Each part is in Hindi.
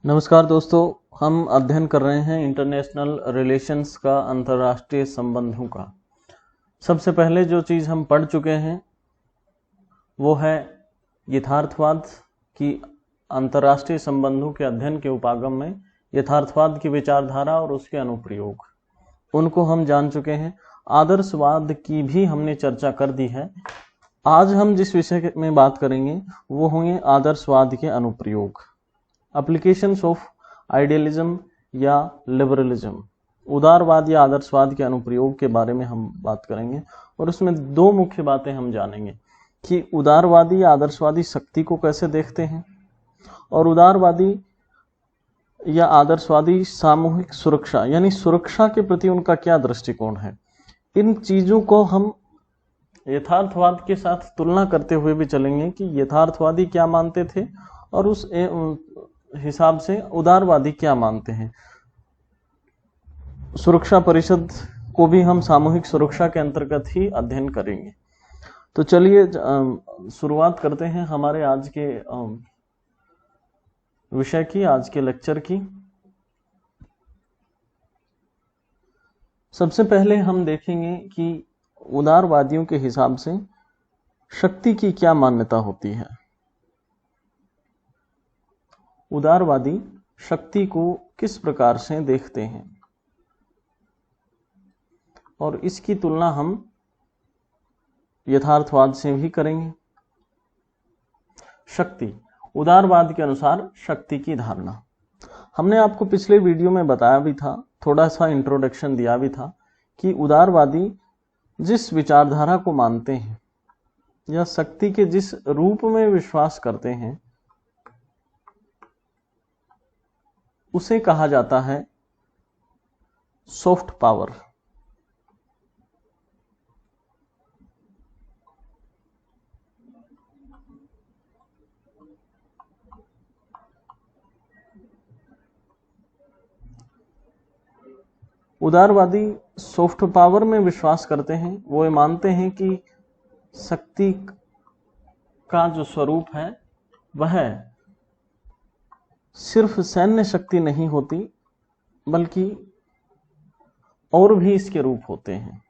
नमस्कार दोस्तों, हम अध्ययन कर रहे हैं इंटरनेशनल रिलेशंस का, अंतर्राष्ट्रीय संबंधों का। सबसे पहले जो चीज़ हम पढ़ चुके हैं वो है यथार्थवाद की अंतर्राष्ट्रीय संबंधों के अध्ययन के उपागम में यथार्थवाद की विचारधारा और उसके अनुप्रयोग, उनको हम जान चुके हैं। आदर्शवाद की भी हमने चर्चा कर दी है। आज हम जिस विषय में बात करेंगे वो होंगे आदर्शवाद के अनुप्रयोग, एप्लीकेशंस ऑफ आइडियलिज्म या लिबरलिज्म। उदारवाद या आदर्शवाद के अनुप्रयोग के बारे में हम बात करेंगे और उसमें दो मुख्य बातें हम जानेंगे कि उदारवादी या आदर्शवादी शक्ति को कैसे देखते हैं और उदारवादी या आदर्शवादी सामूहिक सुरक्षा यानी सुरक्षा के प्रति उनका क्या दृष्टिकोण है। इन चीज़ों को हम यथार्थवाद के साथ तुलना करते हुए भी चलेंगे कि यथार्थवादी क्या मानते थे और उस हिसाब से उदारवादी क्या मानते हैं। सुरक्षा परिषद को भी हम सामूहिक सुरक्षा के अंतर्गत ही अध्ययन करेंगे। तो चलिए शुरुआत करते हैं हमारे आज के विषय की, आज के लेक्चर की। सबसे पहले हम देखेंगे कि उदारवादियों के हिसाब से शक्ति की क्या मान्यता होती है। उदारवादी शक्ति को किस प्रकार से देखते हैं और इसकी तुलना हम यथार्थवाद से भी करेंगे। शक्ति, उदारवाद के अनुसार शक्ति की धारणा। हमने आपको पिछले वीडियो में बताया भी था, थोड़ा सा इंट्रोडक्शन दिया भी था कि उदारवादी जिस विचारधारा को मानते हैं या शक्ति के जिस रूप में विश्वास करते हैं उसे कहा जाता है सॉफ्ट पावर। उदारवादी सॉफ्ट पावर में विश्वास करते हैं। वो ये मानते हैं कि शक्ति का जो स्वरूप है वह सिर्फ सैन्य शक्ति नहीं होती बल्कि और भी इसके रूप होते हैं।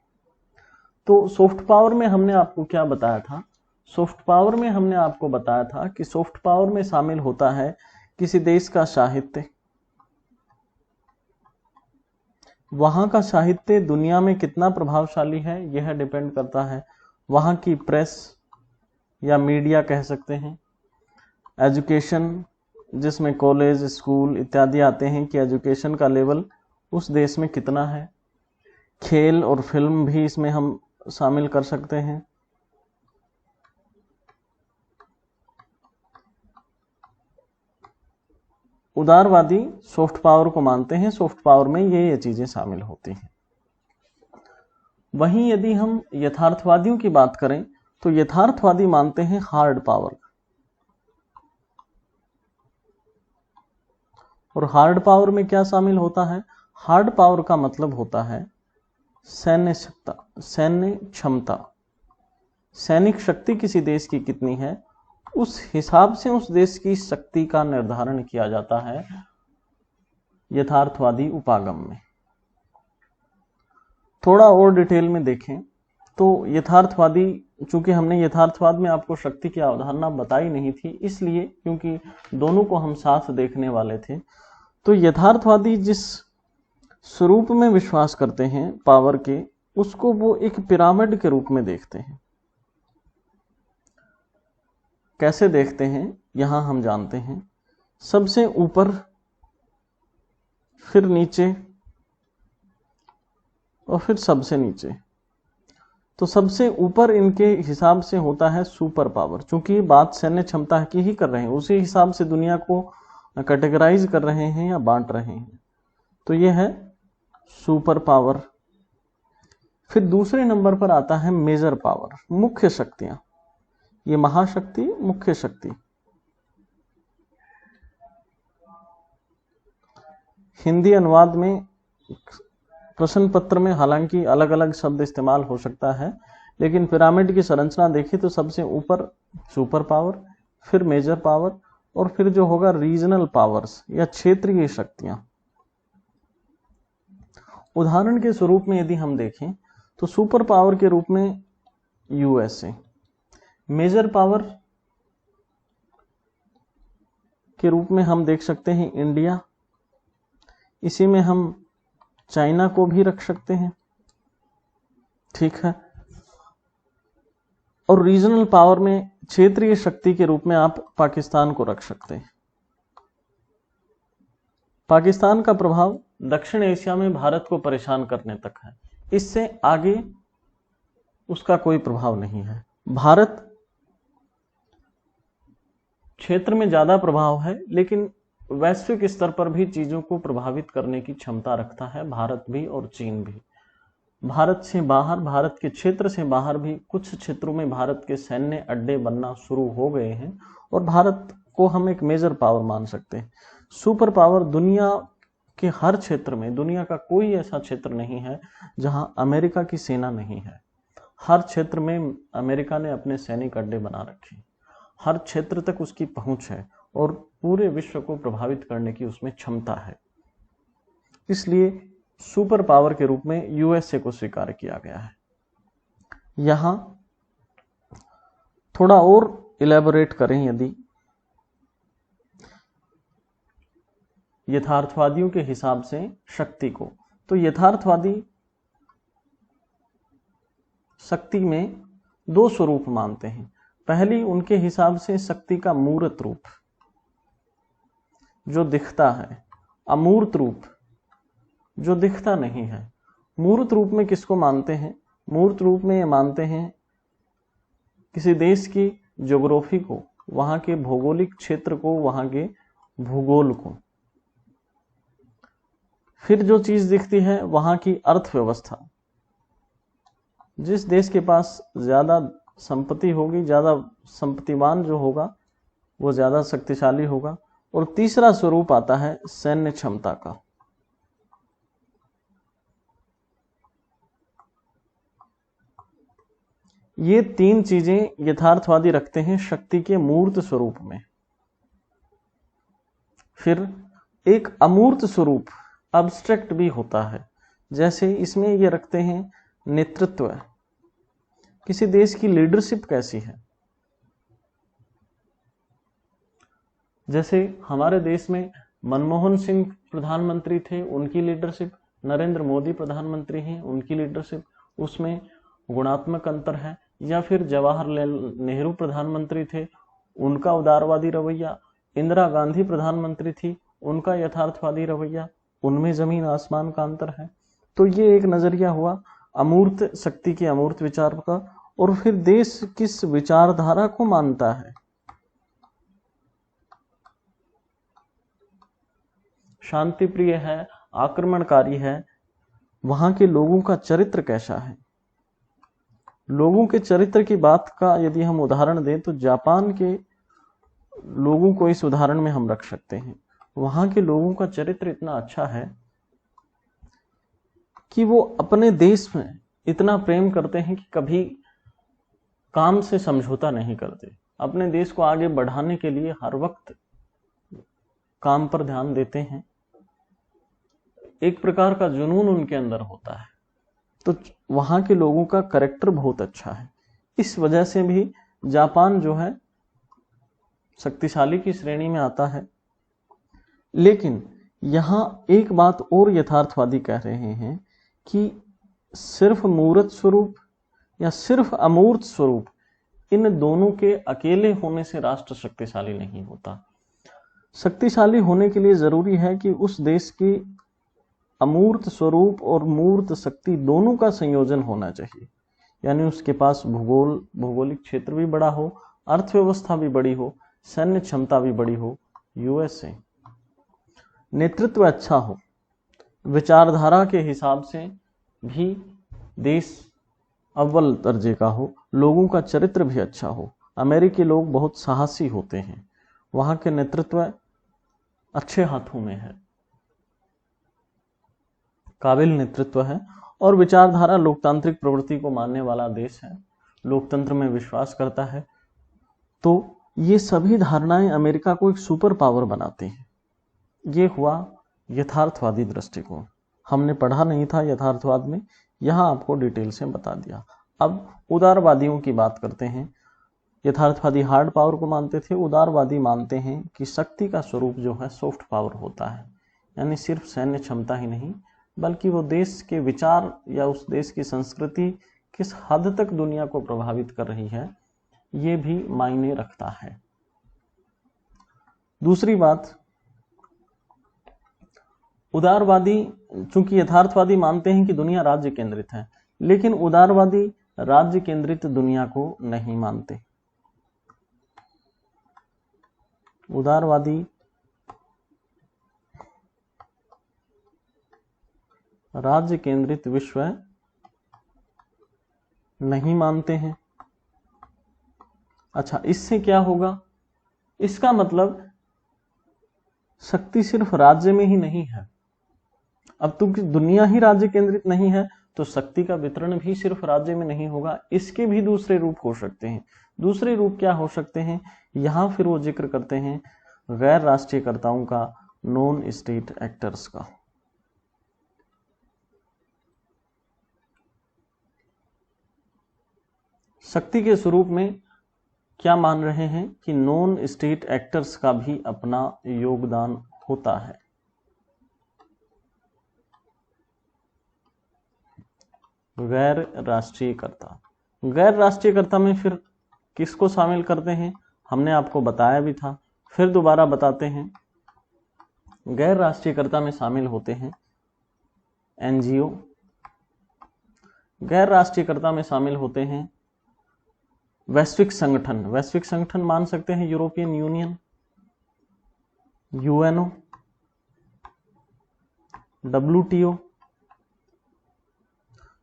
तो सॉफ्ट पावर में हमने आपको क्या बताया था? सॉफ्ट पावर में हमने आपको बताया था कि सॉफ्ट पावर में शामिल होता है किसी देश का साहित्य, वहां का साहित्य दुनिया में कितना प्रभावशाली है यह डिपेंड करता है। वहां की प्रेस या मीडिया कह सकते हैं। एजुकेशन, जिसमें कॉलेज, स्कूल इत्यादि आते हैं, कि एजुकेशन का लेवल उस देश में कितना है। खेल और फिल्म भी इसमें हम शामिल कर सकते हैं। उदारवादी सॉफ्ट पावर को मानते हैं। सॉफ्ट पावर में ये चीजें शामिल होती हैं। वहीं यदि हम यथार्थवादियों की बात करें तो यथार्थवादी मानते हैं हार्ड पावर। और हार्ड पावर में क्या शामिल होता है? हार्ड पावर का मतलब होता है सैन्य क्षमता। सैनिक शक्ति किसी देश की कितनी है, उस हिसाब से उस देश की शक्ति का निर्धारण किया जाता है यथार्थवादी उपागम में। थोड़ा और डिटेल में देखें तो यथार्थवादी, चूंकि हमने यथार्थवाद में आपको शक्ति की अवधारणा बताई नहीं थी, इसलिए क्योंकि दोनों को हम साथ देखने वाले थे, तो यथार्थवादी जिस स्वरूप में विश्वास करते हैं पावर के, उसको वो एक पिरामिड के रूप में देखते हैं। कैसे देखते हैं यहां हम जानते हैं। सबसे ऊपर, फिर नीचे और फिर सबसे नीचे। तो सबसे ऊपर इनके हिसाब से होता है सुपर पावर। चूंकि बात सैन्य क्षमता की ही कर रहे हैं, उसी हिसाब से दुनिया को कैटेगराइज कर रहे हैं या बांट रहे हैं, तो यह है सुपर पावर। फिर दूसरे नंबर पर आता है मेजर पावर, मुख्य शक्तियां। ये महाशक्ति, मुख्य शक्ति। हिंदी अनुवाद में प्रश्न पत्र में हालांकि अलग अलग शब्द इस्तेमाल हो सकता है, लेकिन पिरामिड की संरचना देखी तो सबसे ऊपर सुपर पावर, फिर मेजर पावर और फिर जो होगा रीजनल पावर्स या क्षेत्रीय शक्तियां। उदाहरण के स्वरूप में यदि हम देखें तो सुपर पावर के रूप में यूएसए, मेजर पावर के रूप में हम देख सकते हैं इंडिया, इसी में हम चाइना को भी रख सकते हैं, ठीक है। और रीजनल पावर में क्षेत्रीय शक्ति के रूप में आप पाकिस्तान को रख सकते हैं। पाकिस्तान का प्रभाव दक्षिण एशिया में भारत को परेशान करने तक है, इससे आगे उसका कोई प्रभाव नहीं है। भारत क्षेत्र में ज्यादा प्रभाव है, लेकिन वैश्विक स्तर पर भी चीजों को प्रभावित करने की क्षमता रखता है भारत भी और चीन भी। भारत से बाहर, भारत के क्षेत्र से बाहर भी कुछ क्षेत्रों में भारत के सैन्य अड्डे बनना शुरू हो गए हैं और भारत को हम एक मेजर पावर मान सकते हैं। सुपर पावर दुनिया के हर क्षेत्र में, दुनिया का कोई ऐसा क्षेत्र नहीं है जहां अमेरिका की सेना नहीं है। हर क्षेत्र में अमेरिका ने अपने सैनिक अड्डे बना रखे, हर क्षेत्र तक उसकी पहुंच है और पूरे विश्व को प्रभावित करने की उसमें क्षमता है। इसलिए सुपर पावर के रूप में यूएसए को स्वीकार किया गया है। यहां थोड़ा और इलेबोरेट करें यदि, यथार्थवादियों के हिसाब से शक्ति को, तो यथार्थवादी शक्ति में दो स्वरूप मानते हैं। पहली, उनके हिसाब से शक्ति का मूर्त रूप जो दिखता है, अमूर्त रूप जो दिखता नहीं है। मूर्त रूप में किसको मानते हैं? मूर्त रूप में ये मानते हैं किसी देश की ज्योग्राफी को, वहां के भौगोलिक क्षेत्र को, वहां के भूगोल को। फिर जो चीज दिखती है वहां की अर्थव्यवस्था। जिस देश के पास ज्यादा संपत्ति होगी, ज्यादा संपत्तिवान जो होगा वो ज्यादा शक्तिशाली होगा। और तीसरा स्वरूप आता है सैन्य क्षमता का। ये तीन चीजें यथार्थवादी रखते हैं शक्ति के मूर्त स्वरूप में। फिर एक अमूर्त स्वरूप, अब्स्ट्रैक्ट भी होता है, जैसे इसमें ये रखते हैं नेतृत्व। किसी देश की लीडरशिप कैसी है? जैसे हमारे देश में मनमोहन सिंह प्रधानमंत्री थे, उनकी लीडरशिप, नरेंद्र मोदी प्रधानमंत्री हैं, उनकी लीडरशिप, उसमें गुणात्मक अंतर है। या फिर जवाहरलाल नेहरू प्रधानमंत्री थे, उनका उदारवादी रवैया, इंदिरा गांधी प्रधानमंत्री थी, उनका यथार्थवादी रवैया, उनमें जमीन आसमान का अंतर है। तो ये एक नजरिया हुआ अमूर्त शक्ति के अमूर्त विचार का। और फिर देश किस विचारधारा को मानता है? शांति प्रिय है, आक्रमणकारी है, वहां के लोगों का चरित्र कैसा है? लोगों के चरित्र की बात का यदि हम उदाहरण दें तो जापान के लोगों को इस उदाहरण में हम रख सकते हैं। वहां के लोगों का चरित्र इतना अच्छा है कि वो अपने देश में इतना प्रेम करते हैं कि कभी काम से समझौता नहीं करते। अपने देश को आगे बढ़ाने के लिए हर वक्त काम पर ध्यान देते हैं। एक प्रकार का जुनून उनके अंदर होता है। तो वहां के लोगों का कैरेक्टर बहुत अच्छा है। इस वजह से भी जापान जो है शक्तिशाली की श्रेणी में आता है। लेकिन यहां एक बात और यथार्थवादी कह रहे हैं कि सिर्फ मूर्त स्वरूप या सिर्फ अमूर्त स्वरूप, इन दोनों के अकेले होने से राष्ट्र शक्तिशाली नहीं होता। शक्तिशाली होने के लिए जरूरी है कि उस देश की अमूर्त स्वरूप और मूर्त शक्ति दोनों का संयोजन होना चाहिए। यानी उसके पास भौगोलिक क्षेत्र भी बड़ा हो, अर्थव्यवस्था भी बड़ी हो, सैन्य क्षमता भी बड़ी हो। यूएसए नेतृत्व अच्छा हो, विचारधारा के हिसाब से भी देश अव्वल दर्जे का हो, लोगों का चरित्र भी अच्छा हो। अमेरिकी लोग बहुत साहसी होते हैं, वहां के नेतृत्व अच्छे हाथों में है, काबिल नेतृत्व है। और विचारधारा लोकतांत्रिक प्रवृत्ति को मानने वाला देश है, लोकतंत्र में विश्वास करता है। तो ये सभी धारणाएं अमेरिका को एक सुपर पावर बनाती हैं। ये हुआ यथार्थवादी दृष्टिकोण। हमने पढ़ा नहीं था यथार्थवाद में, यहां आपको डिटेल से बता दिया। अब उदारवादियों की बात करते हैं। यथार्थवादी हार्ड पावर को मानते थे, उदारवादी मानते हैं कि शक्ति का स्वरूप जो है सॉफ्ट पावर होता है, यानी सिर्फ सैन्य क्षमता ही नहीं बल्कि वो देश के विचार या उस देश की संस्कृति किस हद तक दुनिया को प्रभावित कर रही है ये भी मायने रखता है। दूसरी बात, उदारवादी, चूंकि यथार्थवादी मानते हैं कि दुनिया राज्य केंद्रित है, लेकिन उदारवादी राज्य केंद्रित दुनिया को नहीं मानते। उदारवादी राज्य केंद्रित विश्व नहीं मानते हैं। अच्छा, इससे क्या होगा? इसका मतलब शक्ति सिर्फ राज्य में ही नहीं है। अब क्योंकि दुनिया ही राज्य केंद्रित नहीं है तो शक्ति का वितरण भी सिर्फ राज्य में नहीं होगा, इसके भी दूसरे रूप हो सकते हैं। दूसरे रूप क्या हो सकते हैं? यहां फिर वो जिक्र करते हैं गैर राष्ट्रीयकर्ताओं का, नॉन स्टेट एक्टर्स का। शक्ति के स्वरूप में क्या मान रहे हैं कि नॉन स्टेट एक्टर्स का भी अपना योगदान होता है। गैर राष्ट्रीयकर्ता, गैर राष्ट्रीयकर्ता में फिर किसको शामिल करते हैं? हमने आपको बताया भी था, फिर दोबारा बताते हैं। गैर राष्ट्रीयकर्ता में शामिल होते हैं एनजीओ, गैर राष्ट्रीयकर्ता में शामिल होते हैं वैश्विक संगठन। वैश्विक संगठन मान सकते हैं यूरोपियन यूनियन, यूएनओ, डब्ल्यूटीओ।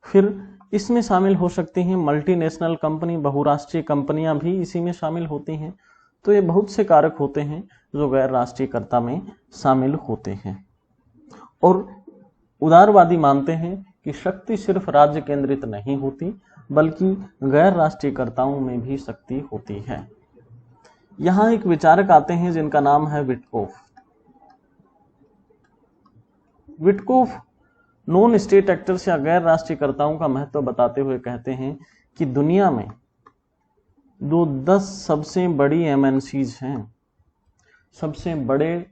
फिर इसमें शामिल हो सकती हैं मल्टीनेशनल कंपनी, बहुराष्ट्रीय कंपनियां भी इसी में शामिल होती हैं। तो ये बहुत से कारक होते हैं जो गैर राष्ट्रीयकर्ता में शामिल होते हैं। और उदारवादी मानते हैं कि शक्ति सिर्फ राज्य केंद्रित नहीं होती बल्कि गैर राष्ट्रीयकर्ताओं में भी शक्ति होती है। यहां एक विचारक आते हैं जिनका नाम है Witkoff. Witkoff non state actors या गैर राष्ट्रीयकर्ताओं का महत्व बताते हुए कहते हैं कि दुनिया में जो 10 सबसे बड़ी एमएनसीज हैं, सबसे बड़े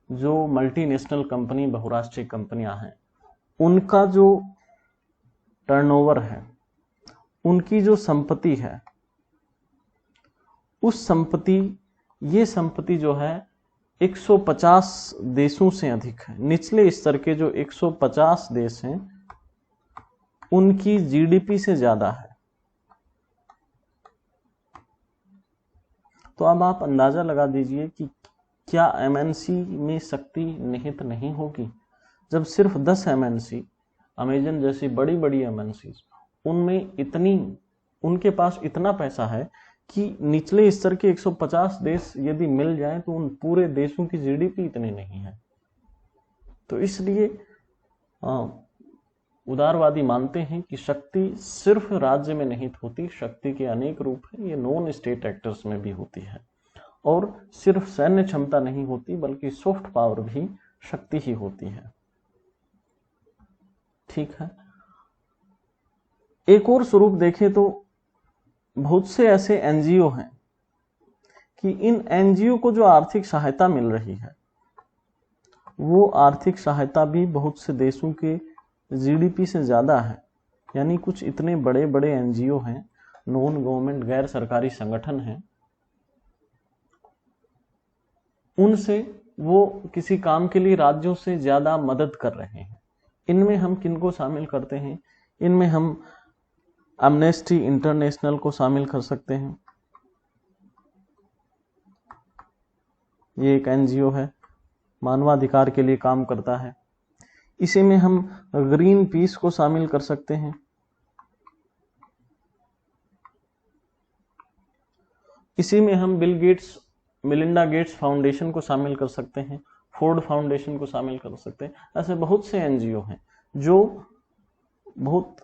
जो मल्टीनेशनल कंपनी, बहुराष्ट्रीय कंपनियां हैं, उनका जो टर्नओवर है, उनकी जो संपत्ति है, उस संपत्ति, ये संपत्ति जो है 150 देशों से अधिक है। निचले स्तर के जो 150 देश हैं उनकी जीडीपी से ज्यादा है। तो अब आप अंदाजा लगा दीजिए कि क्या एमएनसी में शक्ति निहित नहीं होगी? जब सिर्फ 10 एमएनसी, अमेजन जैसी बड़ी बड़ी एमएनसी, उनमें इतनी, उनके पास इतना पैसा है कि निचले स्तर के 150 देश यदि मिल जाएं तो उन पूरे देशों की जीडीपी इतनी नहीं है। तो इसलिए उदारवादी मानते हैं कि शक्ति सिर्फ राज्य में निहित होती, शक्ति के अनेक रूप हैं, ये नॉन स्टेट एक्टर्स में भी होती है। और सिर्फ सैन्य क्षमता नहीं होती बल्कि सॉफ्ट पावर भी शक्ति ही होती है। ठीक है, एक और स्वरूप देखें तो बहुत से ऐसे एनजीओ हैं कि इन एनजीओ को जो आर्थिक सहायता मिल रही है वो आर्थिक सहायता भी बहुत से देशों के जीडीपी से ज्यादा है। यानी कुछ इतने बड़े बड़े एनजीओ हैं, नॉन गवर्नमेंट गैर सरकारी संगठन हैं, उनसे वो किसी काम के लिए राज्यों से ज्यादा मदद कर रहे हैं। इनमें हम किनको शामिल करते हैं? इनमें हम एमनेस्टी इंटरनेशनल को शामिल कर सकते हैं। ये एक एनजीओ है, मानवाधिकार के लिए काम करता है। इसी में हम ग्रीन पीस को शामिल कर सकते हैं। इसी में हम Bill Gates, Melinda Gates foundation को शामिल कर सकते हैं, फोर्ड फाउंडेशन को शामिल कर सकते हैं। ऐसे बहुत से एनजीओ हैं जो बहुत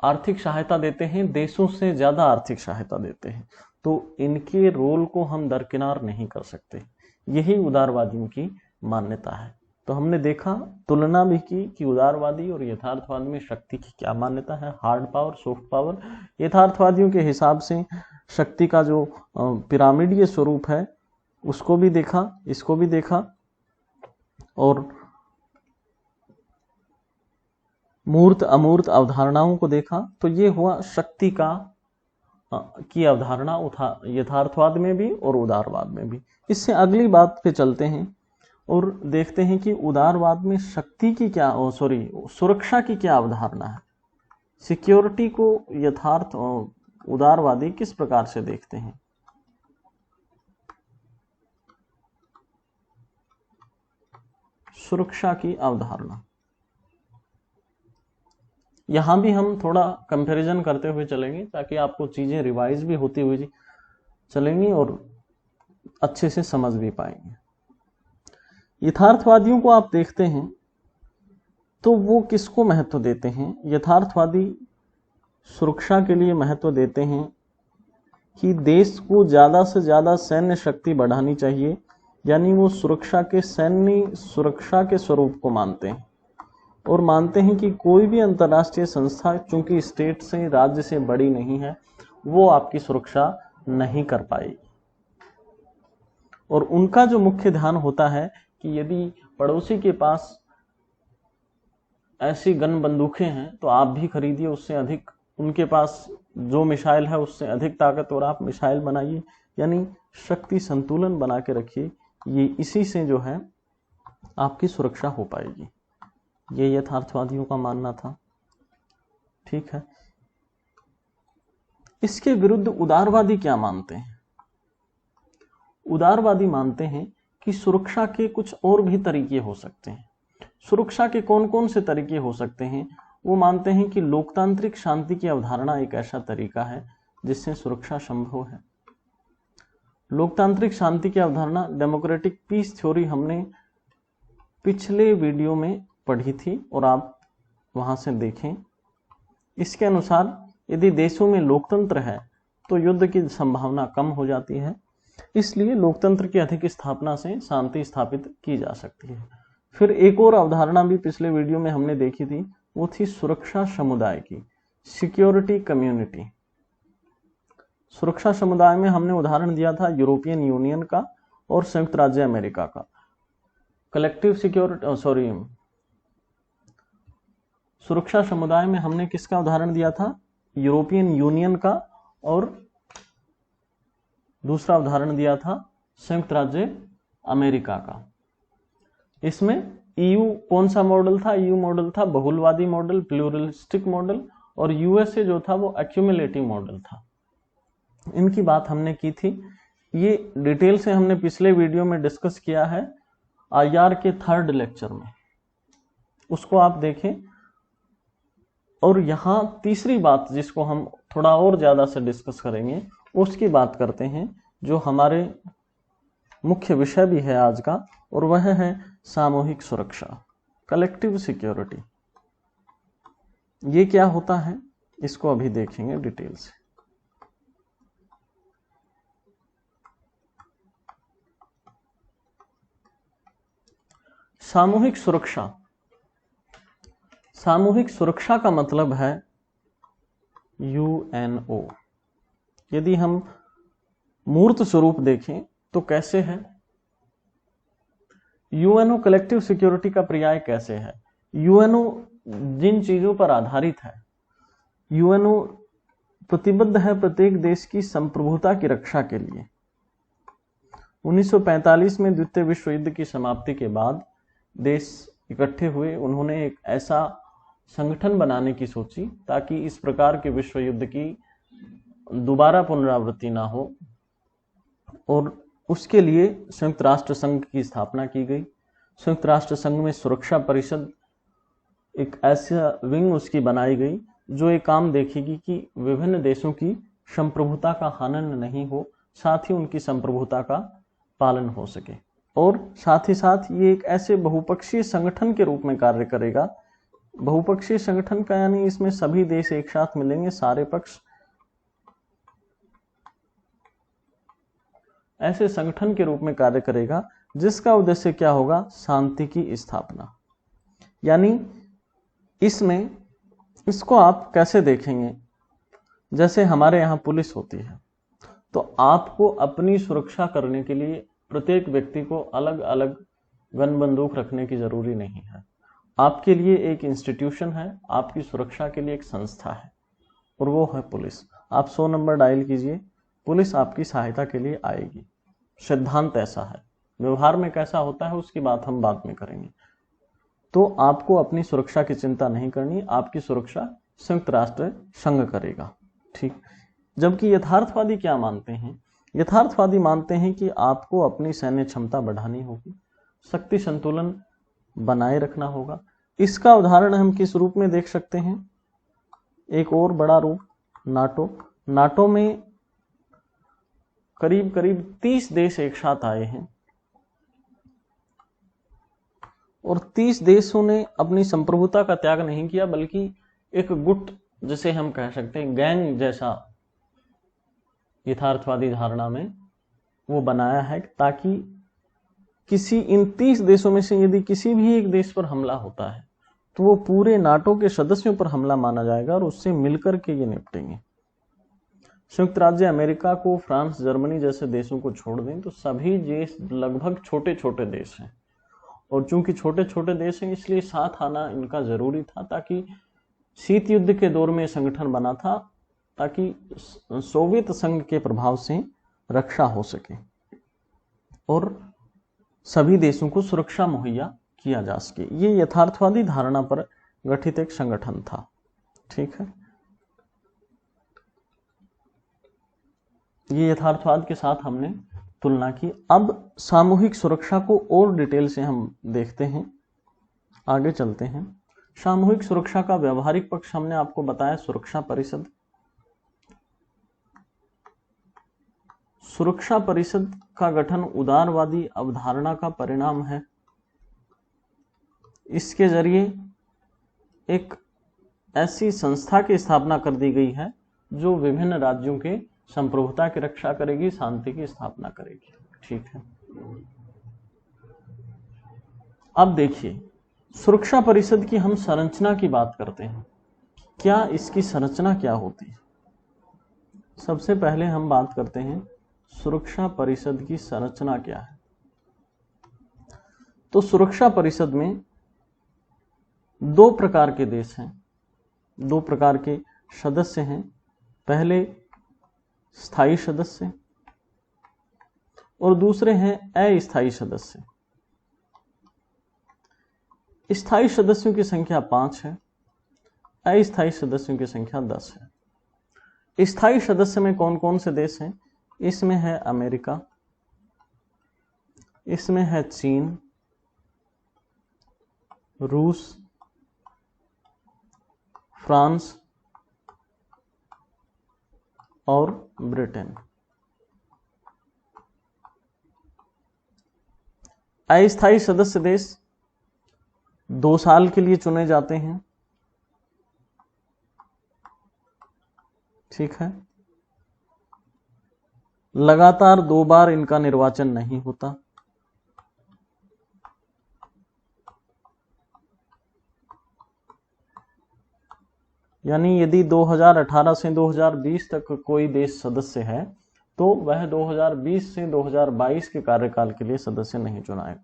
आर्थिक सहायता देते हैं, देशों से ज्यादा आर्थिक सहायता देते हैं, तो इनके रोल को हम दरकिनार नहीं कर सकते। यही उदारवादियों की मान्यता है। तो हमने देखा, तुलना भी की कि उदारवादी और यथार्थवाद में शक्ति की क्या मान्यता है, हार्ड पावर, सॉफ्ट पावर। यथार्थवादियों के हिसाब से शक्ति का जो पिरामिडीय स्वरूप है उसको भी देखा, इसको भी देखा, और मूर्त अमूर्त अवधारणाओं को देखा। तो ये हुआ शक्ति की अवधारणा यथार्थवाद में भी और उदारवाद में भी। इससे अगली बात पे चलते हैं और देखते हैं कि उदारवाद में शक्ति की क्या, सुरक्षा की क्या अवधारणा है। सिक्योरिटी को यथार्थ उदारवादी किस प्रकार से देखते हैं। सुरक्षा की अवधारणा, यहां भी हम थोड़ा कंपैरिजन करते हुए चलेंगे ताकि आपको चीजें रिवाइज भी होती हुई चलेंगी और अच्छे से समझ भी पाएंगे। यथार्थवादियों को आप देखते हैं तो वो किसको महत्व देते हैं। यथार्थवादी सुरक्षा के लिए महत्व देते हैं कि देश को ज्यादा से ज्यादा सैन्य शक्ति बढ़ानी चाहिए, यानी वो सुरक्षा के स्वरूप को मानते हैं और मानते हैं कि कोई भी अंतर्राष्ट्रीय संस्था चूंकि स्टेट से, राज्य से बड़ी नहीं है, वो आपकी सुरक्षा नहीं कर पाएगी। और उनका जो मुख्य ध्यान होता है कि यदि पड़ोसी के पास ऐसी गन बंदूकें हैं तो आप भी खरीदिए उससे अधिक, उनके पास जो मिसाइल है उससे अधिक ताकतवर आप मिसाइल बनाइए, यानी शक्ति संतुलन बना के रखिए। ये इसी से जो है आपकी सुरक्षा हो पाएगी। ये यथार्थवादियों का मानना था। ठीक है, इसके विरुद्ध उदारवादी क्या मानते हैं। उदारवादी मानते हैं कि सुरक्षा के कुछ और भी तरीके हो सकते हैं। सुरक्षा के कौन कौन से तरीके हो सकते हैं। वो मानते हैं कि लोकतांत्रिक शांति की अवधारणा एक ऐसा तरीका है जिससे सुरक्षा संभव है। लोकतांत्रिक शांति की अवधारणा, डेमोक्रेटिक पीस थ्योरी, हमने पिछले वीडियो में पढ़ी थी और आप वहां से देखें। इसके अनुसार यदि देशों में लोकतंत्र है तो युद्ध की संभावना कम हो जाती है, इसलिए लोकतंत्र की अधिक स्थापना से शांति स्थापित की जा सकती है। फिर एक और अवधारणा भी पिछले वीडियो में हमने देखी थी, वो थी सुरक्षा समुदाय की, सिक्योरिटी कम्युनिटी। सुरक्षा समुदाय में हमने उदाहरण दिया था यूरोपियन यूनियन का और संयुक्त राज्य अमेरिका का। कलेक्टिव सिक्योरिटी सुरक्षा समुदाय में हमने किसका उदाहरण दिया था, यूरोपियन यूनियन का, और दूसरा उदाहरण दिया था संयुक्त राज्य अमेरिका का। इसमें ईयू कौन सा मॉडल था, ईयू मॉडल था बहुलवादी मॉडल, प्लूरलिस्टिक मॉडल, और यूएसए जो था वो एक्यूमुलेटिव मॉडल था। इनकी बात हमने की थी, ये डिटेल से हमने पिछले वीडियो में डिस्कस किया है आईआर के 3rd लेक्चर में, उसको आप देखें। और यहां तीसरी बात जिसको हम थोड़ा और ज्यादा से डिस्कस करेंगे उसकी बात करते हैं, जो हमारे मुख्य विषय भी है आज का, और वह है सामूहिक सुरक्षा, कलेक्टिव सिक्योरिटी। ये क्या होता है इसको अभी देखेंगे डिटेल से। सामूहिक सुरक्षा, सामूहिक सुरक्षा का मतलब है यूएनओ। यदि हम मूर्त स्वरूप देखें तो कैसे है यूएनओ, कलेक्टिव सिक्योरिटी का पर्याय कैसे है। यूएनओ जिन चीजों पर आधारित है, यूएनओ प्रतिबद्ध है प्रत्येक देश की संप्रभुता की रक्षा के लिए। 1945 में द्वितीय विश्व युद्ध की समाप्ति के बाद देश इकट्ठे हुए, उन्होंने एक ऐसा संगठन बनाने की सोची ताकि इस प्रकार के विश्व युद्ध की दोबारा पुनरावृत्ति ना हो, और उसके लिए संयुक्त राष्ट्र संघ की स्थापना की गई। संयुक्त राष्ट्र संघ में सुरक्षा परिषद एक ऐसा विंग उसकी बनाई गई जो एक काम देखेगी कि विभिन्न देशों की संप्रभुता का हनन नहीं हो, साथ ही उनकी संप्रभुता का पालन हो सके। और साथ ही साथ ये एक ऐसे बहुपक्षीय संगठन के रूप में कार्य करेगा बहुपक्षीय संगठन का यानी इसमें सभी देश एक साथ मिलेंगे, सारे पक्ष ऐसे संगठन के रूप में कार्य करेगा जिसका उद्देश्य क्या होगा, शांति की स्थापना। यानी इसमें इसको आप कैसे देखेंगे, जैसे हमारे यहाँ पुलिस होती है, तो आपको अपनी सुरक्षा करने के लिए प्रत्येक व्यक्ति को अलग अलग गन बंदूक रखने की जरूरी नहीं है। आपके लिए एक इंस्टीट्यूशन है, आपकी सुरक्षा के लिए एक संस्था है, और वो है पुलिस। आप 100 नंबर डायल कीजिए, पुलिस आपकी सहायता के लिए आएगी। सिद्धांत ऐसा है, व्यवहार में कैसा होता है उसकी बात हम बाद में करेंगे। तो आपको अपनी सुरक्षा की चिंता नहीं करनी, आपकी सुरक्षा संयुक्त राष्ट्र संघ करेगा, ठीक। जबकि यथार्थवादी क्या मानते हैं, यथार्थवादी मानते हैं कि आपको अपनी सैन्य क्षमता बढ़ानी होगी, शक्ति संतुलन बनाए रखना होगा। इसका उदाहरण हम किस रूप में देख सकते हैं, एक और बड़ा रूप नाटो। नाटो में करीब करीब 30 देश एक साथ आए हैं और 30 देशों ने अपनी संप्रभुता का त्याग नहीं किया, बल्कि एक गुट जिसे हम कह सकते हैं गैंग जैसा यथार्थवादी धारणा में वो बनाया है, ताकि किसी इन 30 देशों में से यदि किसी भी एक देश पर हमला होता है तो वो पूरे नाटो के सदस्यों पर हमला माना जाएगा और उससे मिलकर के ये निपटेंगे। संयुक्त राज्य अमेरिका को, फ्रांस, जर्मनी जैसे देशों को छोड़ दें तो सभी देश लगभग छोटे छोटे देश हैं, और चूंकि छोटे छोटे देश हैं इसलिए साथ आना इनका जरूरी था, ताकि शीत युद्ध के दौर में संगठन बना था ताकि सोवियत संघ के प्रभाव से रक्षा हो सके और सभी देशों को सुरक्षा मुहैया किया जा सके। ये यथार्थवादी धारणा पर गठित एक संगठन था, ठीक है। ये यथार्थवाद के साथ हमने तुलना की। अब सामूहिक सुरक्षा को और डिटेल से हम देखते हैं, आगे चलते हैं। सामूहिक सुरक्षा का व्यवहारिक पक्ष हमने आपको बताया, सुरक्षा परिषद। सुरक्षा परिषद का गठन उदारवादी अवधारणा का परिणाम है। इसके जरिए एक ऐसी संस्था की स्थापना कर दी गई है जो विभिन्न राज्यों के संप्रभुता की रक्षा करेगी, शांति की स्थापना करेगी, ठीक है। अब देखिए, सुरक्षा परिषद की हम संरचना की बात करते हैं, क्या इसकी संरचना क्या होती है। सबसे पहले हम बात करते हैं सुरक्षा परिषद की संरचना क्या है। तो सुरक्षा परिषद में 2 प्रकार के देश हैं, 2 प्रकार के सदस्य हैं। पहले स्थायी सदस्य और दूसरे हैं अस्थायी सदस्य। स्थायी सदस्यों की संख्या 5 है, अस्थायी सदस्यों की संख्या 10 है। स्थायी सदस्य में कौन कौन से देश हैं, इसमें है अमेरिका, इसमें है चीन, रूस, फ्रांस और ब्रिटेन। अस्थायी सदस्य देश 2 साल के लिए चुने जाते हैं, ठीक है। लगातार 2 बार इनका निर्वाचन नहीं होता। यानी यदि 2018 से 2020 तक कोई देश सदस्य है तो वह 2020 से 2022 के कार्यकाल के लिए सदस्य नहीं चुनाएगा।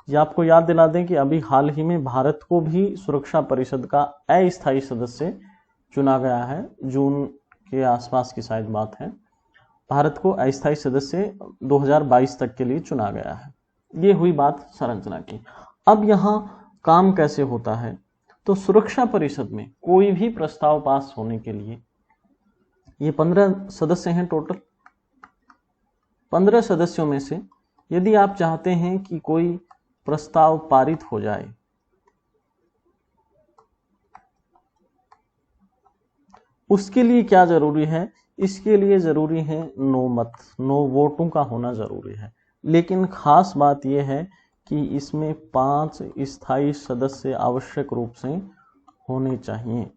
ये आपको याद दिला दें कि अभी हाल ही में भारत को भी सुरक्षा परिषद का अस्थायी सदस्य चुना गया है, जून के आसपास की शायद बात है। भारत को अस्थायी सदस्य 2022 तक के लिए चुना गया है। ये हुई बात संरचना की। अब यहाँ काम कैसे होता है, तो सुरक्षा परिषद में कोई भी प्रस्ताव पास होने के लिए, ये 15 सदस्य हैं टोटल, 15 सदस्यों में से यदि आप चाहते हैं कि कोई प्रस्ताव पारित हो जाए, उसके लिए क्या जरूरी है, इसके लिए जरूरी है नो मत, नो वोटों का होना जरूरी है। लेकिन खास बात यह है कि इसमें 5 स्थायी सदस्य आवश्यक रूप से होने चाहिए।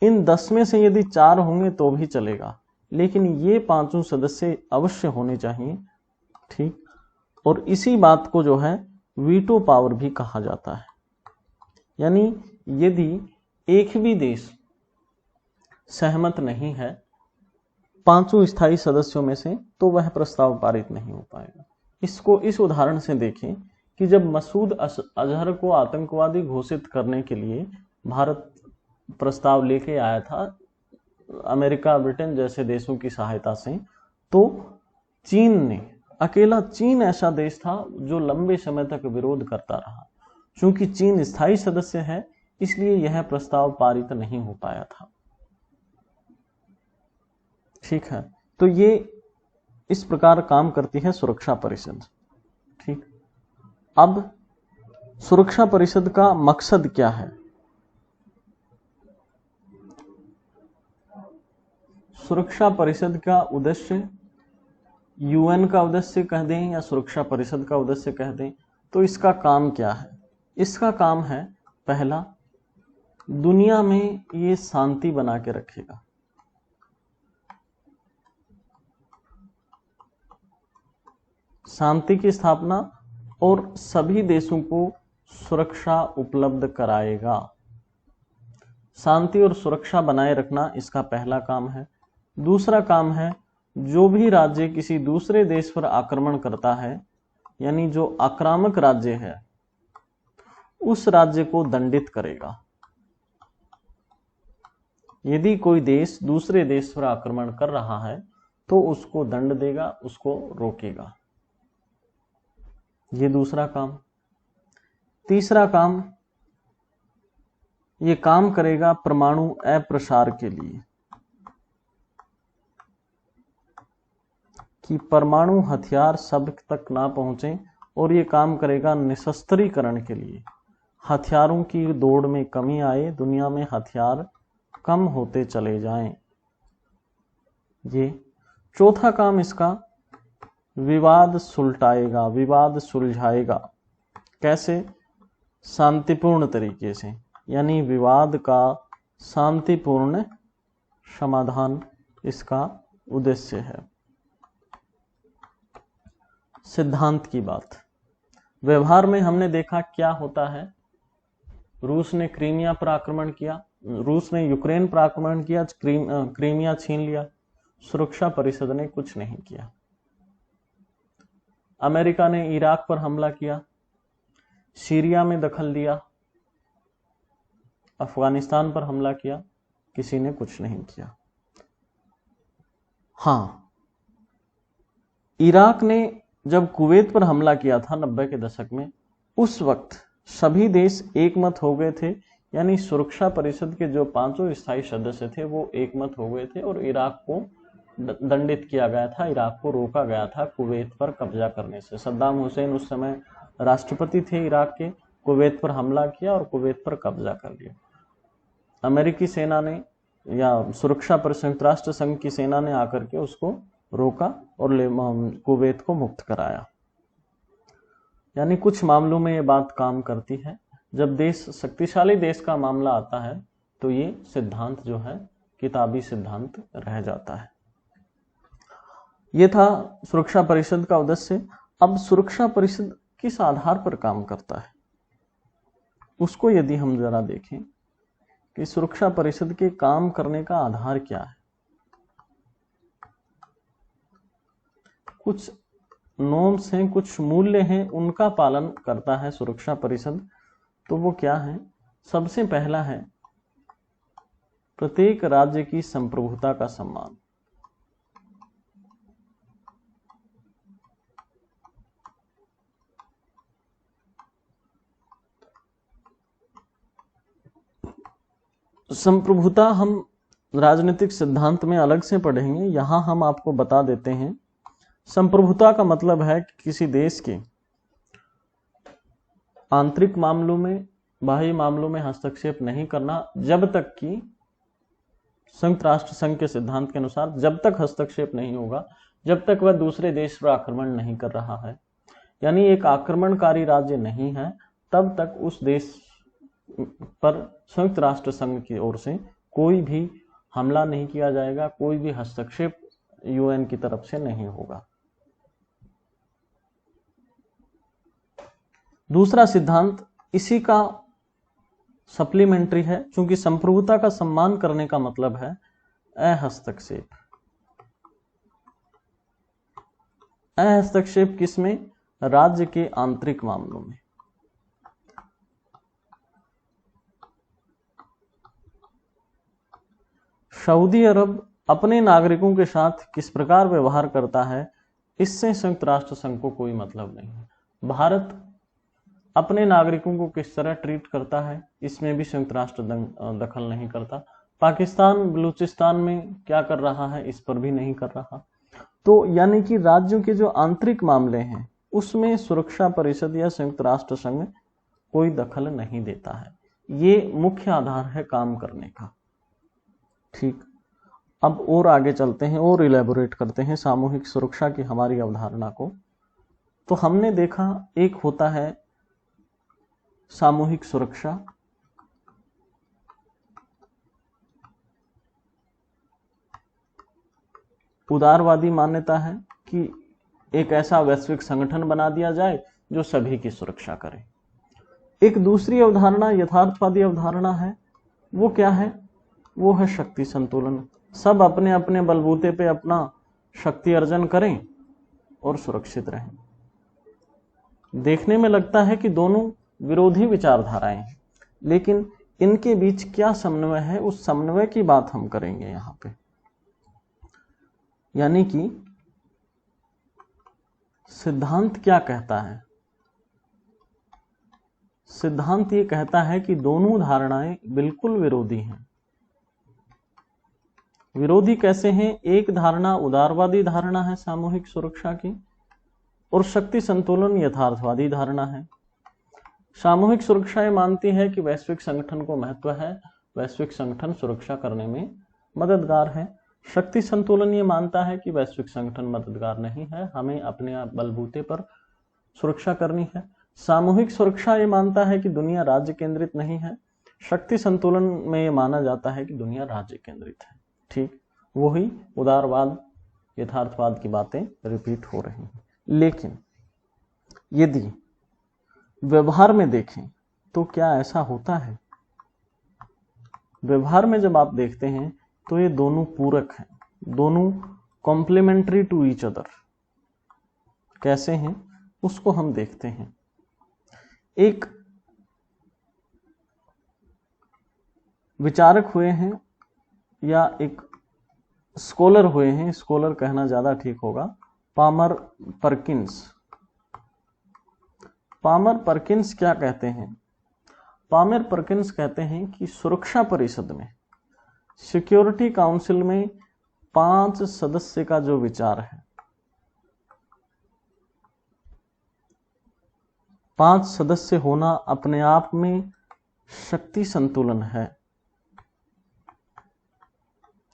इन 10 में से यदि 4 होंगे तो भी चलेगा, लेकिन ये 5 सदस्य अवश्य होने चाहिए। ठीक, और इसी बात को जो है वीटो पावर भी कहा जाता है। यानी यदि एक भी देश सहमत नहीं है 5 स्थायी सदस्यों में से, तो वह प्रस्ताव पारित नहीं हो पाएगा। इसको इस उदाहरण से देखें कि जब मसूद अजहर को आतंकवादी घोषित करने के लिए भारत प्रस्ताव लेके आया था अमेरिका, ब्रिटेन जैसे देशों की सहायता से, तो चीन ने, अकेला चीन ऐसा देश था जो लंबे समय तक विरोध करता रहा। चूंकि चीन स्थायी सदस्य है, इसलिए यह प्रस्ताव पारित नहीं हो पाया था। ठीक है, तो ये इस प्रकार काम करती है सुरक्षा परिषद। ठीक, अब सुरक्षा परिषद का मकसद क्या है? सुरक्षा परिषद का उद्देश्य, यूएन का उद्देश्य कह दें या सुरक्षा परिषद का उद्देश्य कह दें, तो इसका काम क्या है? इसका काम है, पहला, दुनिया में ये शांति बना के रखेगा। शांति की स्थापना और सभी देशों को सुरक्षा उपलब्ध कराएगा। शांति और सुरक्षा बनाए रखना इसका पहला काम है। दूसरा काम है, जो भी राज्य किसी दूसरे देश पर आक्रमण करता है, यानी जो आक्रामक राज्य है, उस राज्य को दंडित करेगा। यदि कोई देश दूसरे देश पर आक्रमण कर रहा है तो उसको दंड देगा, उसको रोकेगा। ये दूसरा काम। तीसरा काम, ये काम करेगा परमाणु अप्रसार के लिए, कि परमाणु हथियार सब तक ना पहुंचे, और ये काम करेगा निशस्त्रीकरण के लिए, हथियारों की दौड़ में कमी आए, दुनिया में हथियार कम होते चले जाएं। ये चौथा काम इसका, विवाद सुलटाएगा, विवाद सुलझाएगा। कैसे? शांतिपूर्ण तरीके से, यानी विवाद का शांतिपूर्ण समाधान इसका उद्देश्य है। सिद्धांत की बात, व्यवहार में हमने देखा क्या होता है। रूस ने क्रीमिया पर आक्रमण किया, रूस ने यूक्रेन पर आक्रमण किया, क्रीमिया छीन लिया, सुरक्षा परिषद ने कुछ नहीं किया। अमेरिका ने इराक पर हमला किया, सीरिया में दखल दिया, अफगानिस्तान पर हमला किया, किसी ने कुछ नहीं किया। हाँ, इराक ने जब कुवैत पर हमला किया था 90 के दशक में, उस वक्त सभी देश एकमत हो गए थे, यानी सुरक्षा परिषद के जो 5 स्थायी सदस्य थे वो एकमत हो गए थे, और इराक को दंडित किया गया था, इराक को रोका गया था कुवैत पर कब्जा करने से। सद्दाम हुसैन उस समय राष्ट्रपति थे इराक के, कुवैत पर हमला किया और कुवैत पर कब्जा कर लिया। अमेरिकी सेना ने या सुरक्षा परिषद, संयुक्त राष्ट्र संघ की सेना ने आकर के उसको रोका और कुवैत को मुक्त कराया। यानी कुछ मामलों में ये बात काम करती है। जब देश, शक्तिशाली देश का मामला आता है तो ये सिद्धांत जो है किताबी सिद्धांत रह जाता है। ये था सुरक्षा परिषद का उद्देश्य। अब सुरक्षा परिषद किस आधार पर काम करता है, उसको यदि हम जरा देखें कि सुरक्षा परिषद के काम करने का आधार क्या है। कुछ नॉर्म्स हैं, कुछ मूल्य हैं, उनका पालन करता है सुरक्षा परिषद। तो वो क्या है? सबसे पहला है प्रत्येक राज्य की संप्रभुता का सम्मान। संप्रभुता हम राजनीतिक सिद्धांत में अलग से पढ़ेंगे, यहां हम आपको बता देते हैं। संप्रभुता का मतलब है कि किसी देश के आंतरिक मामलों में, बाह्य मामलों में हस्तक्षेप नहीं करना, जब तक कि संयुक्त राष्ट्र संघ के सिद्धांत के अनुसार जब तक हस्तक्षेप नहीं होगा, जब तक वह दूसरे देश पर आक्रमण नहीं कर रहा है, यानी एक आक्रमणकारी राज्य नहीं है, तब तक उस देश पर संयुक्त राष्ट्र संघ की ओर से कोई भी हमला नहीं किया जाएगा, कोई भी हस्तक्षेप यूएन की तरफ से नहीं होगा। दूसरा सिद्धांत इसी का सप्लीमेंट्री है, क्योंकि संप्रभुता का सम्मान करने का मतलब है अहस्तक्षेप। अहस्तक्षेप किसमें? राज्य के आंतरिक मामलों में। सऊदी अरब अपने नागरिकों के साथ किस प्रकार व्यवहार करता है, इससे संयुक्त राष्ट्र संघ को कोई मतलब नहीं है। भारत अपने नागरिकों को किस तरह ट्रीट करता है, इसमें भी संयुक्त राष्ट्र दखल नहीं करता। पाकिस्तान बलूचिस्तान में क्या कर रहा है, इस पर भी नहीं कर रहा। तो यानी कि राज्यों के जो आंतरिक मामले हैं उसमें सुरक्षा परिषद या संयुक्त राष्ट्र संघ कोई दखल नहीं देता है। ये मुख्य आधार है काम करने का। ठीक, अब और आगे चलते हैं और इलेबोरेट करते हैं सामूहिक सुरक्षा की हमारी अवधारणा को। तो हमने देखा एक होता है सामूहिक सुरक्षा, उदारवादी मान्यता है कि एक ऐसा वैश्विक संगठन बना दिया जाए जो सभी की सुरक्षा करे। एक दूसरी अवधारणा यथार्थवादी अवधारणा है, वो क्या है? वो है शक्ति संतुलन। सब अपने अपने बलबूते पे अपना शक्ति अर्जन करें और सुरक्षित रहें। देखने में लगता है कि दोनों विरोधी विचारधाराएं हैं, लेकिन इनके बीच क्या समन्वय है, उस समन्वय की बात हम करेंगे यहां पे। यानी कि सिद्धांत क्या कहता है? सिद्धांत ये कहता है कि दोनों धारणाएं बिल्कुल विरोधी हैं। विरोधी कैसे हैं? एक धारणा उदारवादी धारणा है सामूहिक सुरक्षा की, और शक्ति संतुलन यथार्थवादी धारणा है। सामूहिक सुरक्षा ये मानती है कि वैश्विक संगठन को महत्व है, वैश्विक संगठन सुरक्षा करने में मददगार है। शक्ति संतुलन ये मानता है कि वैश्विक संगठन मददगार नहीं है, हमें अपने बलबूते पर सुरक्षा करनी है। सामूहिक सुरक्षा ये मानता है कि दुनिया राज्य केंद्रित नहीं है। शक्ति संतुलन में ये माना जाता है कि दुनिया राज्य केंद्रित है। ठीक, वही उदारवाद यथार्थवाद की बातें रिपीट हो रही हैं। लेकिन यदि व्यवहार में देखें तो क्या ऐसा होता है? व्यवहार में जब आप देखते हैं तो ये दोनों पूरक हैं, दोनों कॉम्प्लीमेंट्री टू ईच अदर। कैसे हैं उसको हम देखते हैं। एक विचारक हुए हैं या एक स्कॉलर हुए हैं, स्कॉलर कहना ज्यादा ठीक होगा, पामर परकिंस। पामर परकिंस क्या कहते हैं? पामर परकिंस कहते हैं कि सुरक्षा परिषद में, सिक्योरिटी काउंसिल में 5 सदस्य का जो विचार है, 5 सदस्य होना अपने आप में शक्ति संतुलन है।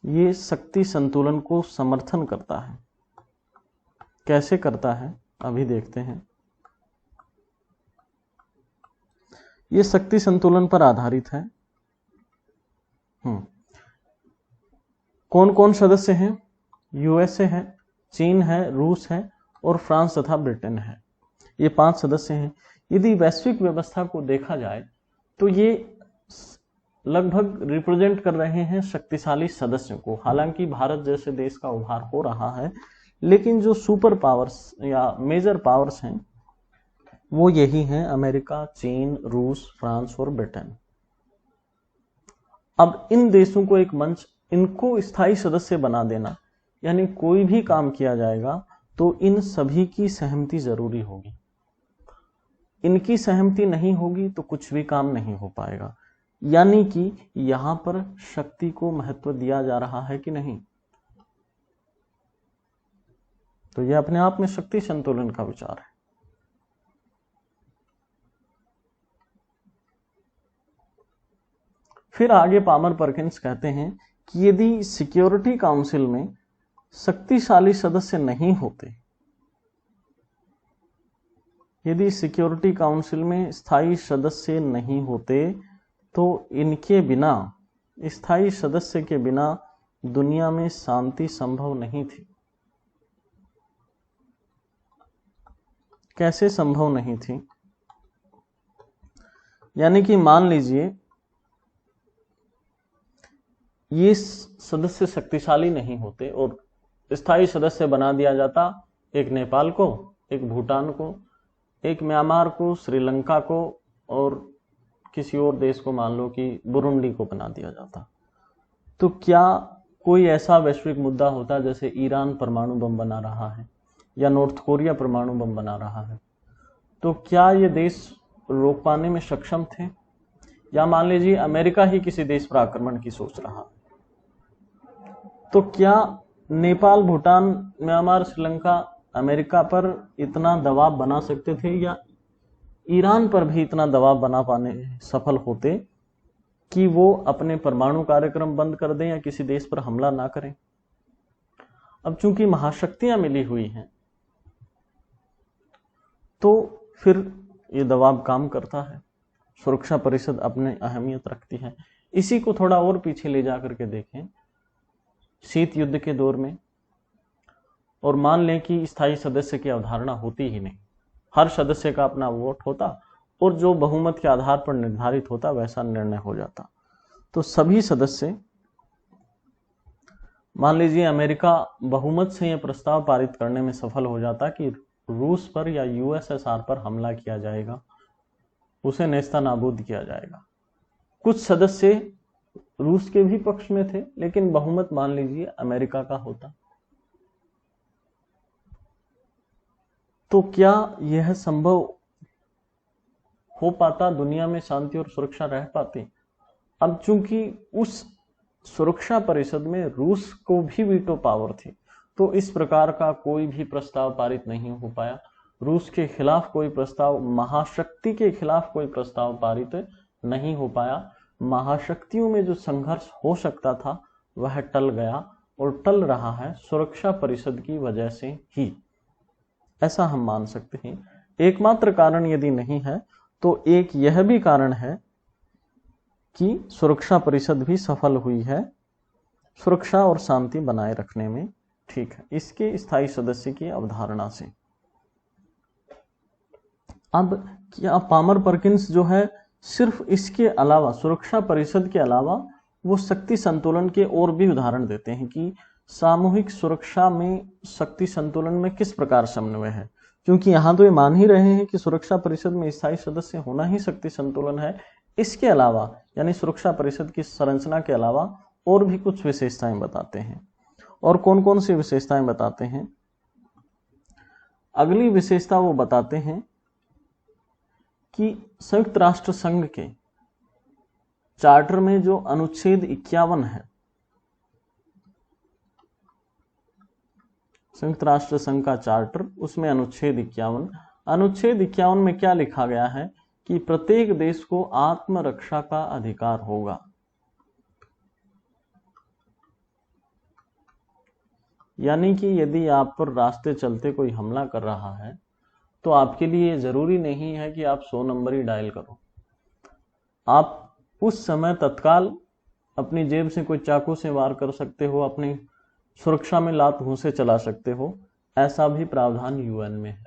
ये शक्ति संतुलन को समर्थन करता है। कैसे करता है अभी देखते हैं। ये शक्ति संतुलन पर आधारित है। कौन कौन सदस्य हैं? यूएसए है, चीन है, रूस है और फ्रांस तथा ब्रिटेन है। ये 5 सदस्य हैं। यदि वैश्विक व्यवस्था को देखा जाए तो ये लगभग रिप्रेजेंट कर रहे हैं शक्तिशाली सदस्यों को। हालांकि भारत जैसे देश का उभार हो रहा है, लेकिन जो सुपर पावर्स या मेजर पावर्स हैं वो यही हैं, अमेरिका, चीन, रूस, फ्रांस और ब्रिटेन। अब इन देशों को एक मंच, इनको स्थायी सदस्य बना देना, यानी कोई भी काम किया जाएगा तो इन सभी की सहमति जरूरी होगी। इनकी सहमति नहीं होगी तो कुछ भी काम नहीं हो पाएगा। यानी कि यहां पर शक्ति को महत्व दिया जा रहा है कि नहीं? तो यह अपने आप में शक्ति संतुलन का विचार है। फिर आगे पामर परकिंस कहते हैं कि यदि सिक्योरिटी काउंसिल में शक्तिशाली सदस्य नहीं होते, यदि सिक्योरिटी काउंसिल में स्थायी सदस्य नहीं होते तो इनके बिना, स्थायी सदस्य के बिना दुनिया में शांति संभव नहीं थी। कैसे संभव नहीं थी? यानी कि मान लीजिए ये सदस्य शक्तिशाली नहीं होते और स्थायी सदस्य बना दिया जाता एक नेपाल को, एक भूटान को, एक म्यांमार को, श्रीलंका को और किसी और देश को, मान लो कि बुरुंडी को बना दिया जाता, तो क्या कोई ऐसा वैश्विक मुद्दा होता जैसे ईरान परमाणु बम बना रहा है या नॉर्थ कोरिया परमाणु बम बना रहा है, तो क्या ये देश रोक पाने में सक्षम थे? या मान लीजिए अमेरिका ही किसी देश पर आक्रमण की सोच रहा, तो क्या नेपाल, भूटान, म्यांमार, श्रीलंका अमेरिका पर इतना दबाव बना सकते थे या ईरान पर भी इतना दबाव बना पाने सफल होते कि वो अपने परमाणु कार्यक्रम बंद कर दें या किसी देश पर हमला ना करें? अब चूंकि महाशक्तियां मिली हुई हैं तो फिर ये दबाव काम करता है, सुरक्षा परिषद अपने अहमियत रखती है। इसी को थोड़ा और पीछे ले जाकर के देखें, शीत युद्ध के दौर में, और मान लें कि स्थायी सदस्य की अवधारणा होती ही नहीं, हर सदस्य का अपना वोट होता और जो बहुमत के आधार पर निर्धारित होता वैसा निर्णय हो जाता, तो सभी सदस्य, मान लीजिए अमेरिका बहुमत से यह प्रस्ताव पारित करने में सफल हो जाता कि रूस पर या यूएसएसआर पर हमला किया जाएगा, उसे नेस्तनाबूद किया जाएगा। कुछ सदस्य रूस के भी पक्ष में थे लेकिन बहुमत मान लीजिए अमेरिका का होता, तो क्या यह संभव हो पाता? दुनिया में शांति और सुरक्षा रह पाती? अब चूंकि उस सुरक्षा परिषद में रूस को भी वीटो पावर थी, तो इस प्रकार का कोई भी प्रस्ताव पारित नहीं हो पाया। रूस के खिलाफ कोई प्रस्ताव, महाशक्ति के खिलाफ कोई प्रस्ताव पारित नहीं हो पाया। महाशक्तियों में जो संघर्ष हो सकता था वह टल गया और टल रहा है सुरक्षा परिषद की वजह से ही, ऐसा हम मान सकते हैं। एकमात्र कारण यदि नहीं है तो एक यह भी कारण है कि सुरक्षा परिषद भी सफल हुई है सुरक्षा और शांति बनाए रखने में, ठीक है, इसके स्थायी सदस्य की अवधारणा से। अब क्या पामर पर्किंस जो है सिर्फ इसके अलावा, सुरक्षा परिषद के अलावा, वो शक्ति संतुलन के और भी उदाहरण देते हैं कि सामूहिक सुरक्षा में शक्ति संतुलन में किस प्रकार समन्वय है, क्योंकि यहां तो ये मान ही रहे हैं कि सुरक्षा परिषद में स्थायी सदस्य होना ही शक्ति संतुलन है। इसके अलावा यानी सुरक्षा परिषद की संरचना के अलावा और भी कुछ विशेषताएं बताते हैं। और कौन कौन सी विशेषताएं बताते हैं? अगली विशेषता वो बताते हैं कि संयुक्त राष्ट्र संघ के चार्टर में जो अनुच्छेद 51 है, संयुक्त राष्ट्र संघ का चार्टर, उसमें अनुच्छेद 51 में क्या लिखा गया है कि प्रत्येक देश को आत्मरक्षा का अधिकार होगा। यानी कि यदि आप पर रास्ते चलते कोई हमला कर रहा है तो आपके लिए जरूरी नहीं है कि आप 100 नंबर ही डायल करो। आप उस समय तत्काल अपनी जेब से कोई चाकू से वार कर सकते हो, अपनी सुरक्षा में लात घूंसे चला सकते हो, ऐसा भी प्रावधान यूएन में है।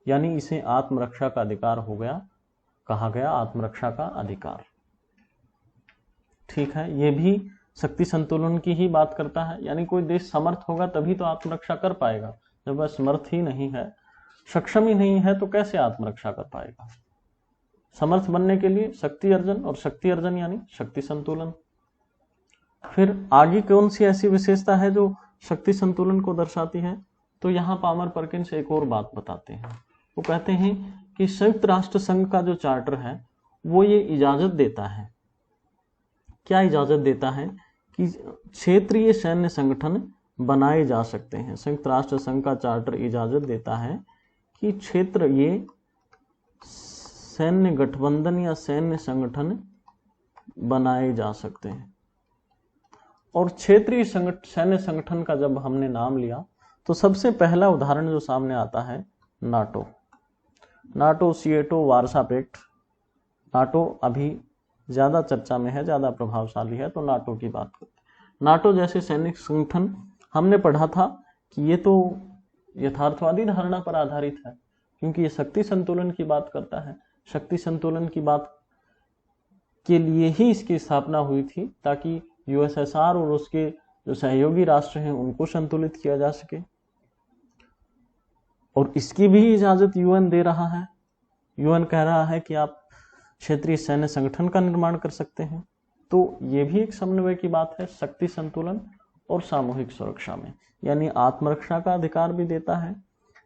यानी इसे आत्मरक्षा का अधिकार हो गया, कहा गया आत्मरक्षा का अधिकार, ठीक है। ये भी शक्ति संतुलन की ही बात करता है। यानी कोई देश समर्थ होगा तभी तो आत्मरक्षा कर पाएगा, जब वह समर्थ ही नहीं है, सक्षम ही नहीं है, तो कैसे आत्मरक्षा कर पाएगा? समर्थ बनने के लिए शक्ति अर्जन, और शक्ति अर्जन यानी शक्ति संतुलन। फिर आगे कौन सी ऐसी विशेषता है जो शक्ति संतुलन को दर्शाती है? तो यहाँ पामर पर्किंस एक और बात बताते हैं। वो कहते हैं कि संयुक्त राष्ट्र संघ का जो चार्टर है वो ये इजाजत देता है, क्या इजाजत देता है कि क्षेत्रीय सैन्य संगठन बनाए जा सकते हैं। संयुक्त राष्ट्र संघ का चार्टर इजाजत देता है कि क्षेत्र ये सैन्य गठबंधन या सैन्य संगठन बनाए जा सकते हैं। और क्षेत्रीय सैन्य संगठन का जब हमने नाम लिया तो सबसे पहला उदाहरण जो सामने आता है NATO, SEATO, Warsaw Pact, NATO अभी ज़्यादा चर्चा में है, ज़्यादा प्रभावशाली है, तो नाटो की बात करते हैं। नाटो जैसे सैनिक संगठन, हमने पढ़ा था कि ये तो यथार्थवादी धारणा पर आधारित है, क्योंकि ये शक्ति संतुलन की बात करता है। शक्ति संतुलन की बात के लिए ही इसकी स्थापना हुई थी, ताकि यूएसएसआर और उसके जो सहयोगी राष्ट्र हैं उनको संतुलित किया जा सके, और इसकी भी इजाजत यूएन दे रहा है। यूएन कह रहा है कि आप क्षेत्रीय सैन्य संगठन का निर्माण कर सकते हैं। तो ये भी एक समन्वय की बात है, शक्ति संतुलन और सामूहिक सुरक्षा में, यानी आत्मरक्षा का अधिकार भी देता है,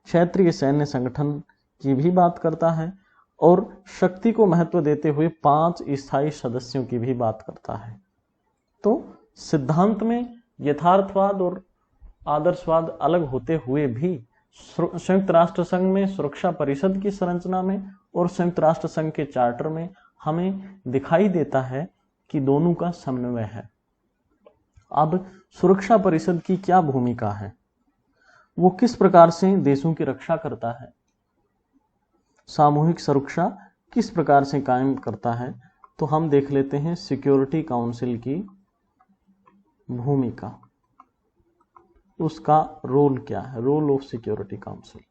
क्षेत्रीय सैन्य संगठन की भी बात करता है, और शक्ति को महत्व देते हुए 5 स्थायी सदस्यों की भी बात करता है। तो सिद्धांत में यथार्थवाद और आदर्शवाद अलग होते हुए भी संयुक्त राष्ट्र संघ में सुरक्षा परिषद की संरचना में और संयुक्त राष्ट्र संघ के चार्टर में हमें दिखाई देता है कि दोनों का समन्वय है। अब सुरक्षा परिषद की क्या भूमिका है, वो किस प्रकार से देशों की रक्षा करता है, सामूहिक सुरक्षा किस प्रकार से कायम करता है, तो हम देख लेते हैं सिक्योरिटी काउंसिल की भूमिका, उसका रोल क्या है, रोल ऑफ सिक्योरिटी काउंसिल।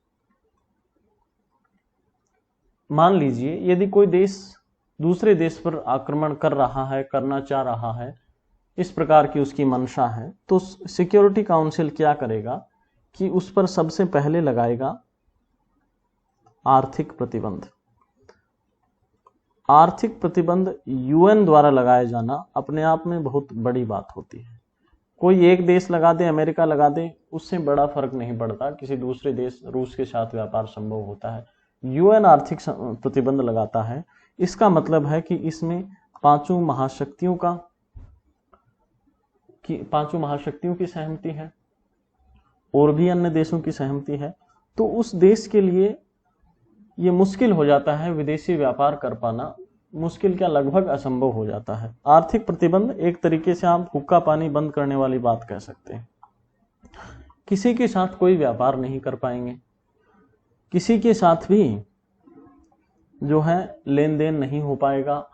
मान लीजिए यदि कोई देश दूसरे देश पर आक्रमण कर रहा है, करना चाह रहा है, इस प्रकार की उसकी मंशा है, तो सिक्योरिटी काउंसिल क्या करेगा कि उस पर सबसे पहले लगाएगा आर्थिक प्रतिबंध। आर्थिक प्रतिबंध यूएन द्वारा लगाया जाना अपने आप में बहुत बड़ी बात होती है। कोई एक देश लगा दे, अमेरिका लगा दे, उससे बड़ा फर्क नहीं पड़ता, किसी दूसरे देश, रूस के साथ व्यापार संभव होता है। यूएन आर्थिक प्रतिबंध लगाता है, इसका मतलब है कि इसमें पांचों महाशक्तियों की सहमति है और भी अन्य देशों की सहमति है। तो उस देश के लिए ये मुश्किल हो जाता है, विदेशी व्यापार कर पाना मुश्किल क्या, लगभग असंभव हो जाता है। आर्थिक प्रतिबंध एक तरीके से आप हुक्का पानी बंद करने वाली बात कह सकते हैं। किसी के साथ कोई व्यापार नहीं कर पाएंगे, किसी के साथ भी जो है लेन देन नहीं हो पाएगा।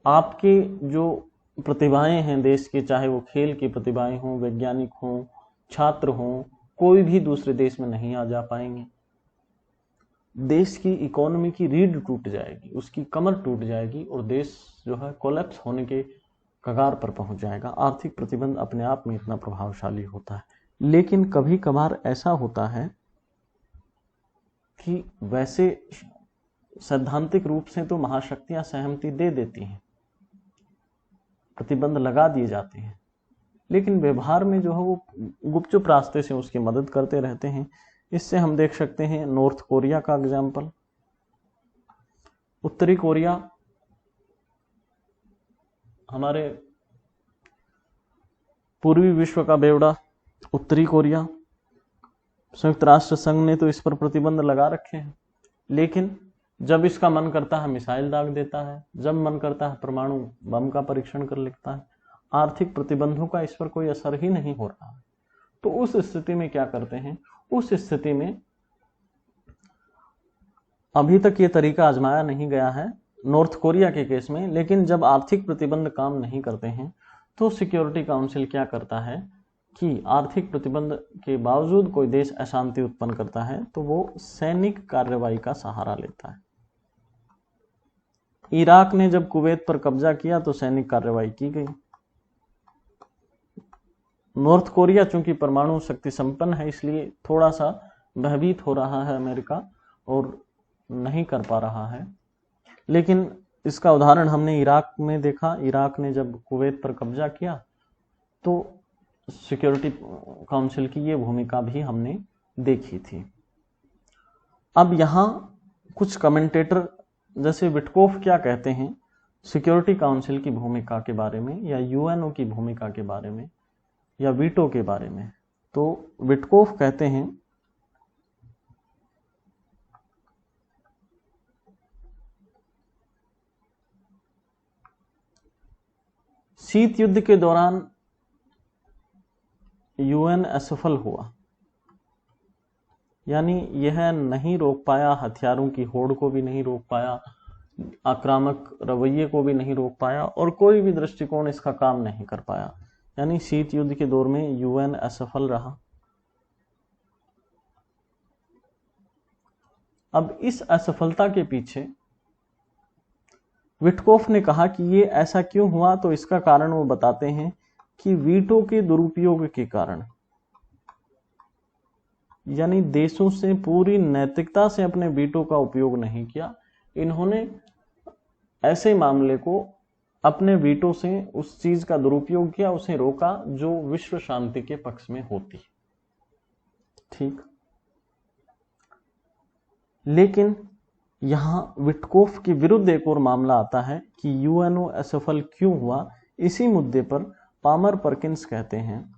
आपके जो प्रतिभाएं हैं देश के, चाहे वो खेल की प्रतिभाएं हों, वैज्ञानिक हों, छात्र हों, कोई भी दूसरे देश में नहीं आ जा पाएंगे। देश की इकोनॉमी की रीढ़ टूट जाएगी, उसकी कमर टूट जाएगी और देश जो है कोलैप्स होने के कगार पर पहुंच जाएगा। आर्थिक प्रतिबंध अपने आप में इतना प्रभावशाली होता है। लेकिन कभी कभार ऐसा होता है कि वैसे सैद्धांतिक रूप से तो महाशक्तियां सहमति दे देती हैं, प्रतिबंध लगा दिए जाते हैं, लेकिन व्यवहार में जो है वो गुपचुप रास्ते से उसकी मदद करते रहते हैं। इससे हम देख सकते हैं नॉर्थ कोरिया का एग्जाम्पल। उत्तरी कोरिया हमारे पूर्वी विश्व का बेवड़ा, उत्तरी कोरिया, संयुक्त राष्ट्र संघ ने तो इस पर प्रतिबंध लगा रखे हैं, लेकिन जब इसका मन करता है मिसाइल दाग देता है, जब मन करता है परमाणु बम का परीक्षण कर लेता है। आर्थिक प्रतिबंधों का इस पर कोई असर ही नहीं हो रहा है। तो उस स्थिति में क्या करते हैं, उस स्थिति में अभी तक ये तरीका आजमाया नहीं गया है नॉर्थ कोरिया के केस में, लेकिन जब आर्थिक प्रतिबंध काम नहीं करते हैं तो सिक्योरिटी काउंसिल क्या करता है कि आर्थिक प्रतिबंध के बावजूद कोई देश अशांति उत्पन्न करता है तो वो सैनिक कार्रवाई का सहारा लेता है। इराक ने जब कुवैत पर कब्जा किया तो सैनिक कार्रवाई की गई। नॉर्थ कोरिया चूंकि परमाणु शक्ति संपन्न है, इसलिए थोड़ा सा भयभीत हो रहा है अमेरिका और नहीं कर पा रहा है। लेकिन इसका उदाहरण हमने इराक में देखा। इराक ने जब कुवैत पर कब्जा किया तो सिक्योरिटी काउंसिल की ये भूमिका भी हमने देखी थी। अब यहाँ कुछ कमेंटेटर जैसे विटकोफ क्या कहते हैं सिक्योरिटी काउंसिल की भूमिका के बारे में, या यूएनओ की भूमिका के बारे में, या वीटो के बारे में। तो विटकोफ कहते हैं शीत युद्ध के दौरान यूएन असफल हुआ, यानी यह नहीं रोक पाया, हथियारों की होड़ को भी नहीं रोक पाया, आक्रामक रवैये को भी नहीं रोक पाया और कोई भी दृष्टिकोण इसका काम नहीं कर पाया। यानी शीत युद्ध के दौर में यूएन असफल रहा। अब इस असफलता के पीछे विटकोफ ने कहा कि ये ऐसा क्यों हुआ, तो इसका कारण वो बताते हैं कि वीटो के दुरुपयोग के कारण, यानी देशों से पूरी नैतिकता से अपने वीटो का उपयोग नहीं किया। इन्होंने ऐसे मामले को अपने वीटो से उस चीज का दुरुपयोग किया, उसे रोका जो विश्व शांति के पक्ष में होती। ठीक, लेकिन यहां विटकोफ के विरुद्ध एक और मामला आता है कि यूएनओ असफल क्यों हुआ। इसी मुद्दे पर पामर परकिंस कहते हैं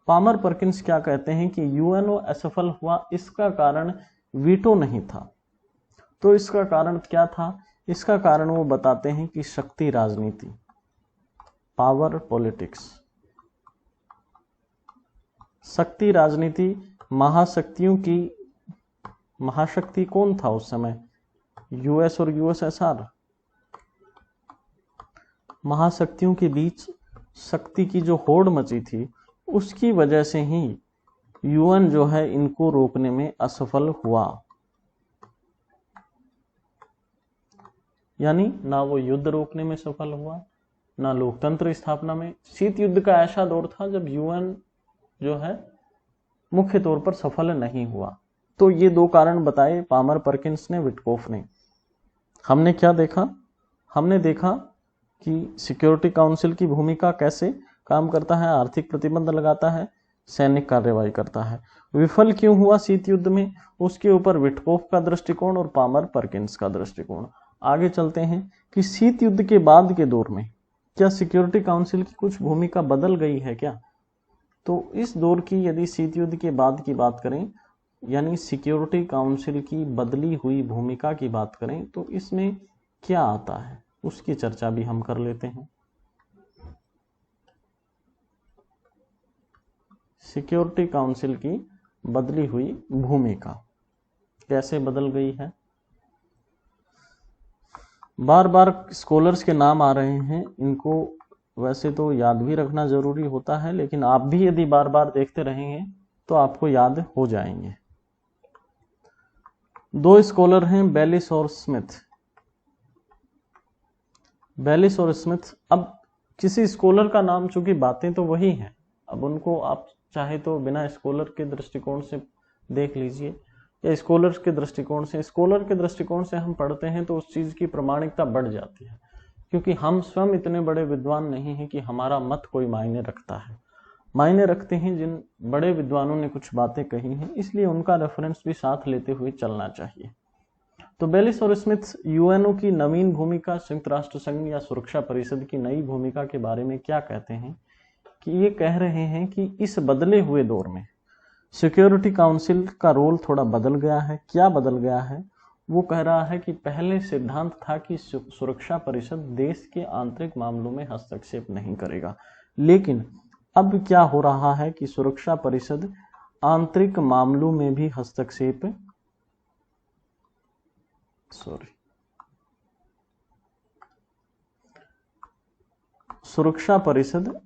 पामर परकिंस क्या कहते हैं कि यूएनओ असफल हुआ, इसका कारण वीटो नहीं था। तो इसका कारण क्या था? इसका कारण वो बताते हैं कि शक्ति राजनीति, पावर पॉलिटिक्स। शक्ति राजनीति, महाशक्ति कौन था उस समय? यूएस और यूएसएसआर। महाशक्तियों के बीच शक्ति की जो होड़ मची थी, उसकी वजह से ही यूएन जो है इनको रोकने में असफल हुआ। यानी ना वो युद्ध रोकने में सफल हुआ, ना लोकतंत्र स्थापना में। शीत युद्ध का ऐसा दौर था जब यूएन जो है मुख्य तौर पर सफल नहीं हुआ। तो ये दो कारण बताए पामर परकिंस ने, विटकोफ ने। हमने क्या देखा? हमने देखा कि सिक्योरिटी काउंसिल की भूमिका कैसे काम करता है, आर्थिक प्रतिबंध लगाता है, सैनिक कार्रवाई करता है। विफल क्यों हुआ शीत युद्ध में, उसके ऊपर विटकोफ का दृष्टिकोण और पामर परकिंस का दृष्टिकोण। आगे चलते हैं कि शीत युद्ध के बाद के दौर में क्या सिक्योरिटी काउंसिल की कुछ भूमिका बदल गई है क्या? तो इस दौर की यदि शीत युद्ध के बाद की बात करें, यानी सिक्योरिटी काउंसिल की बदली हुई भूमिका की बात करें, तो इसमें क्या आता है उसकी चर्चा भी हम कर लेते हैं। सिक्योरिटी काउंसिल की बदली हुई भूमिका कैसे बदल गई है? बार बार स्कॉलर्स के नाम आ रहे हैं, इनको वैसे तो याद भी रखना जरूरी होता है, लेकिन आप भी यदि बार बार देखते रहेंगे तो आपको याद हो जाएंगे। दो स्कॉलर हैं, बेलिस और स्मिथ। बेलिस और स्मिथ। अब किसी स्कॉलर का नाम, चूंकि बातें तो वही हैं, अब उनको आप चाहे तो बिना स्कॉलर के दृष्टिकोण से देख लीजिए या स्कॉलर के दृष्टिकोण से। स्कॉलर के दृष्टिकोण से हम पढ़ते हैं तो उस चीज की प्रामाणिकता बढ़ जाती है, क्योंकि हम स्वयं इतने बड़े विद्वान नहीं हैं कि हमारा मत कोई मायने रखता है। मायने रखते हैं जिन बड़े विद्वानों ने कुछ बातें कही हैं, इसलिए उनका रेफरेंस भी साथ लेते हुए चलना चाहिए। तो बेलिस और स्मिथ यूएनओ की नवीन भूमिका, संयुक्त राष्ट्र संघ या सुरक्षा परिषद की नई भूमिका के बारे में क्या कहते हैं कि ये कह रहे हैं कि इस बदले हुए दौर में सिक्योरिटी काउंसिल का रोल थोड़ा बदल गया है। क्या बदल गया है? वो कह रहा है कि पहले सिद्धांत था कि सुरक्षा परिषद देश के आंतरिक मामलों में हस्तक्षेप नहीं करेगा, लेकिन अब क्या हो रहा है कि सुरक्षा परिषद आंतरिक मामलों में भी हस्तक्षेप सुरक्षा परिषद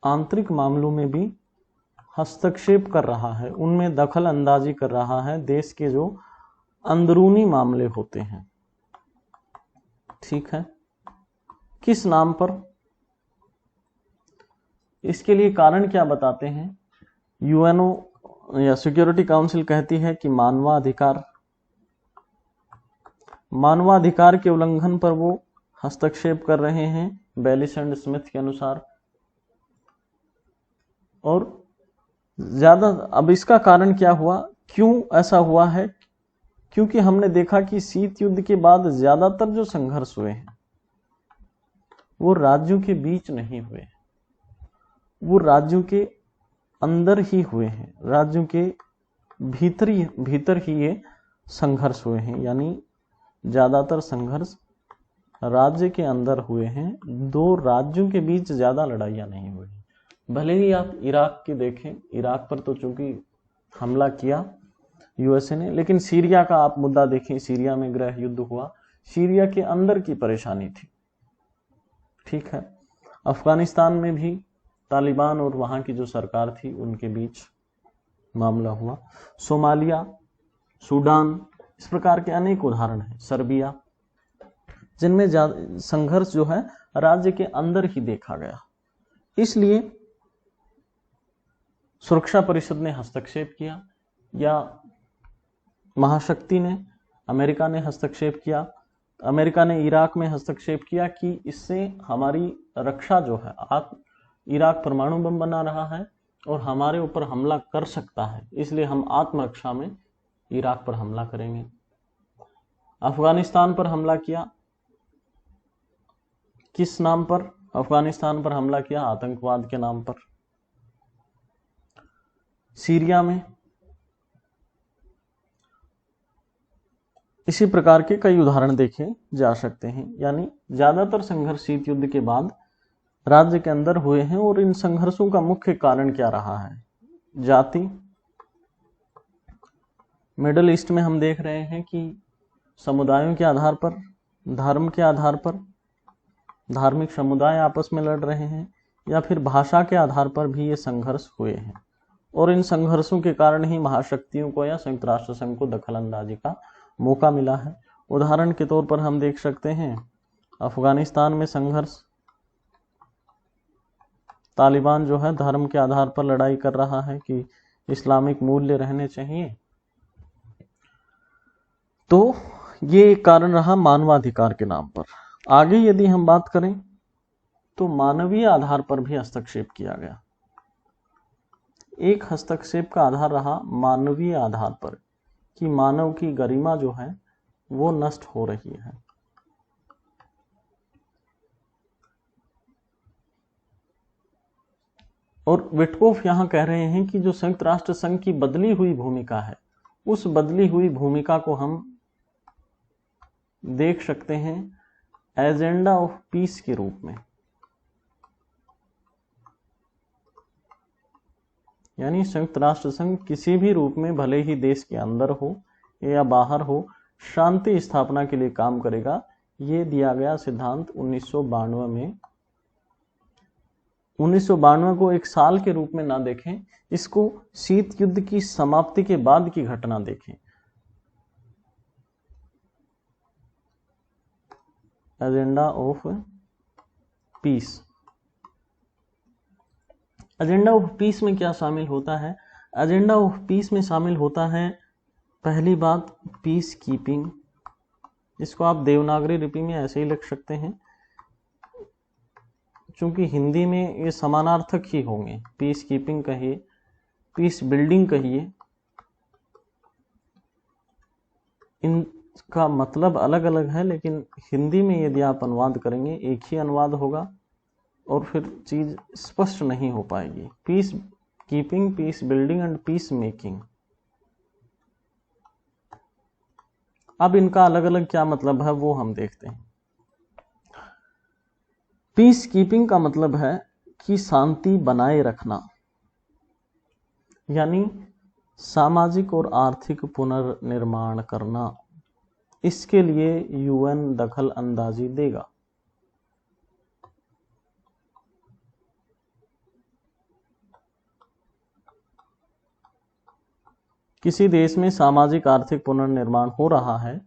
आंतरिक मामलों में भी हस्तक्षेप कर रहा है, उनमें दखल अंदाजी कर रहा है, देश के जो अंदरूनी मामले होते हैं। ठीक है, किस नाम पर? इसके लिए कारण क्या बताते हैं? यूएनओ या सिक्योरिटी काउंसिल कहती है कि मानवाधिकार के उल्लंघन पर वो हस्तक्षेप कर रहे हैं, बेलिस एंड स्मिथ के अनुसार। और ज्यादा, अब इसका कारण क्या हुआ, क्यों ऐसा हुआ है? क्योंकि हमने देखा कि शीत युद्ध के बाद ज्यादातर जो संघर्ष हुए हैं वो राज्यों के बीच नहीं हुए, वो राज्यों के अंदर ही हुए हैं, राज्यों के भीतर ही ये संघर्ष हुए हैं। यानी ज्यादातर संघर्ष राज्य के अंदर हुए हैं, दो राज्यों के बीच ज्यादा लड़ाइयां नहीं हुई। भले ही आप इराक की देखें, इराक पर तो चूंकि हमला किया यूएसए ने। लेकिन सीरिया का आप मुद्दा देखें, सीरिया में गृह युद्ध हुआ, सीरिया के अंदर की परेशानी थी, ठीक है। अफगानिस्तान में भी तालिबान और वहां की जो सरकार थी उनके बीच मामला हुआ। सोमालिया, सूडान, इस प्रकार के अनेक उदाहरण हैं, सर्बिया, जिनमें संघर्ष जो है राज्य के अंदर ही देखा गया। इसलिए सुरक्षा परिषद ने हस्तक्षेप किया, या महाशक्ति ने, अमेरिका ने हस्तक्षेप किया। अमेरिका ने इराक में हस्तक्षेप किया कि इससे हमारी रक्षा जो है, इराक परमाणु बम बना रहा है और हमारे ऊपर हमला कर सकता है, इसलिए हम आत्मरक्षा में इराक पर हमला करेंगे। अफगानिस्तान पर हमला किया, किस नाम पर अफगानिस्तान पर हमला किया? आतंकवाद के नाम पर। सीरिया में इसी प्रकार के कई उदाहरण देखे जा सकते हैं। यानी ज्यादातर संघर्ष शीत युद्ध के बाद राज्य के अंदर हुए हैं। और इन संघर्षों का मुख्य कारण क्या रहा है? जाति। मिडिल ईस्ट में हम देख रहे हैं कि समुदायों के आधार पर, धर्म के आधार पर धार्मिक समुदाय आपस में लड़ रहे हैं, या फिर भाषा के आधार पर भी ये संघर्ष हुए हैं। और इन संघर्षों के कारण ही महाशक्तियों को या संयुक्त राष्ट्र संघ को दखल अंदाजी का मौका मिला है। उदाहरण के तौर पर हम देख सकते हैं अफगानिस्तान में संघर्ष, तालिबान जो है धर्म के आधार पर लड़ाई कर रहा है कि इस्लामिक मूल्य रहने चाहिए। तो ये एक कारण रहा मानवाधिकार के नाम पर। आगे यदि हम बात करें तो मानवीय आधार पर भी हस्तक्षेप किया गया। एक हस्तक्षेप का आधार रहा मानवीय आधार पर कि मानव की गरिमा जो है वो नष्ट हो रही है। और विटकोफ यहां कह रहे हैं कि जो संयुक्त राष्ट्र संघ की बदली हुई भूमिका है, उस बदली हुई भूमिका को हम देख सकते हैं एजेंडा ऑफ पीस के रूप में। यानी संयुक्त राष्ट्र संघ किसी भी रूप में, भले ही देश के अंदर हो या बाहर हो, शांति स्थापना के लिए काम करेगा। ये दिया गया सिद्धांत 1992 में। 1992 को एक साल के रूप में ना देखें, इसको शीत युद्ध की समाप्ति के बाद की घटना देखें। Agenda of peace. Agenda of peace में क्या शामिल होता है? एजेंडा ऑफ पीस में शामिल होता है पहली बात पीस कीपिंग। इसको आप देवनागरी लिपि में ऐसे ही लिख सकते हैं, क्योंकि हिंदी में ये समानार्थक ही होंगे। पीस कीपिंग कहिए, पीस बिल्डिंग कहिए, इनका मतलब अलग अलग है, लेकिन हिंदी में यदि आप अनुवाद करेंगे एक ही अनुवाद होगा और फिर चीज स्पष्ट नहीं हो पाएगी। Peace keeping, peace building and peace making. अब इनका अलग अलग क्या मतलब है वो हम देखते हैं। पीस कीपिंग का मतलब है कि शांति बनाए रखना, यानी सामाजिक और आर्थिक पुनर्निर्माण करना। इसके लिए यूएन दखल अंदाजी देगा। किसी देश में सामाजिक आर्थिक पुनर्निर्माण हो रहा है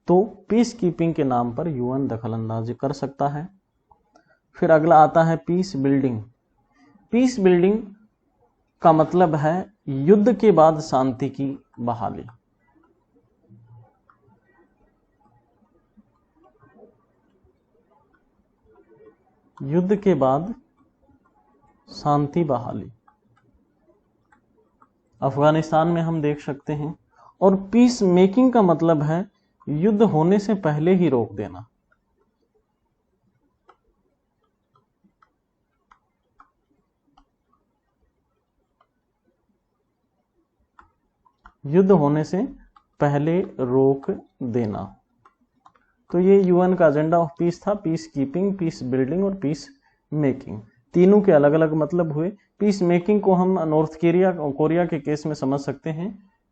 तो पीस कीपिंग के नाम पर यूएन दखल अंदाजी कर सकता है। फिर अगला आता है पीस बिल्डिंग। पीस बिल्डिंग का मतलब है युद्ध के बाद शांति की बहाली। युद्ध के बाद शांति बहाली अफगानिस्तान में हम देख सकते हैं। और पीस मेकिंग का मतलब है युद्ध होने से पहले ही रोक देना। युद्ध होने से पहले रोक देना। तो ये यूएन का एजेंडा ऑफ पीस था। पीस कीपिंग, पीस बिल्डिंग और पीस मेकिंग, तीनों के अलग अलग मतलब हुए। पीस मेकिंग को हम नॉर्थ कोरिया के केस में समझ सकते हैं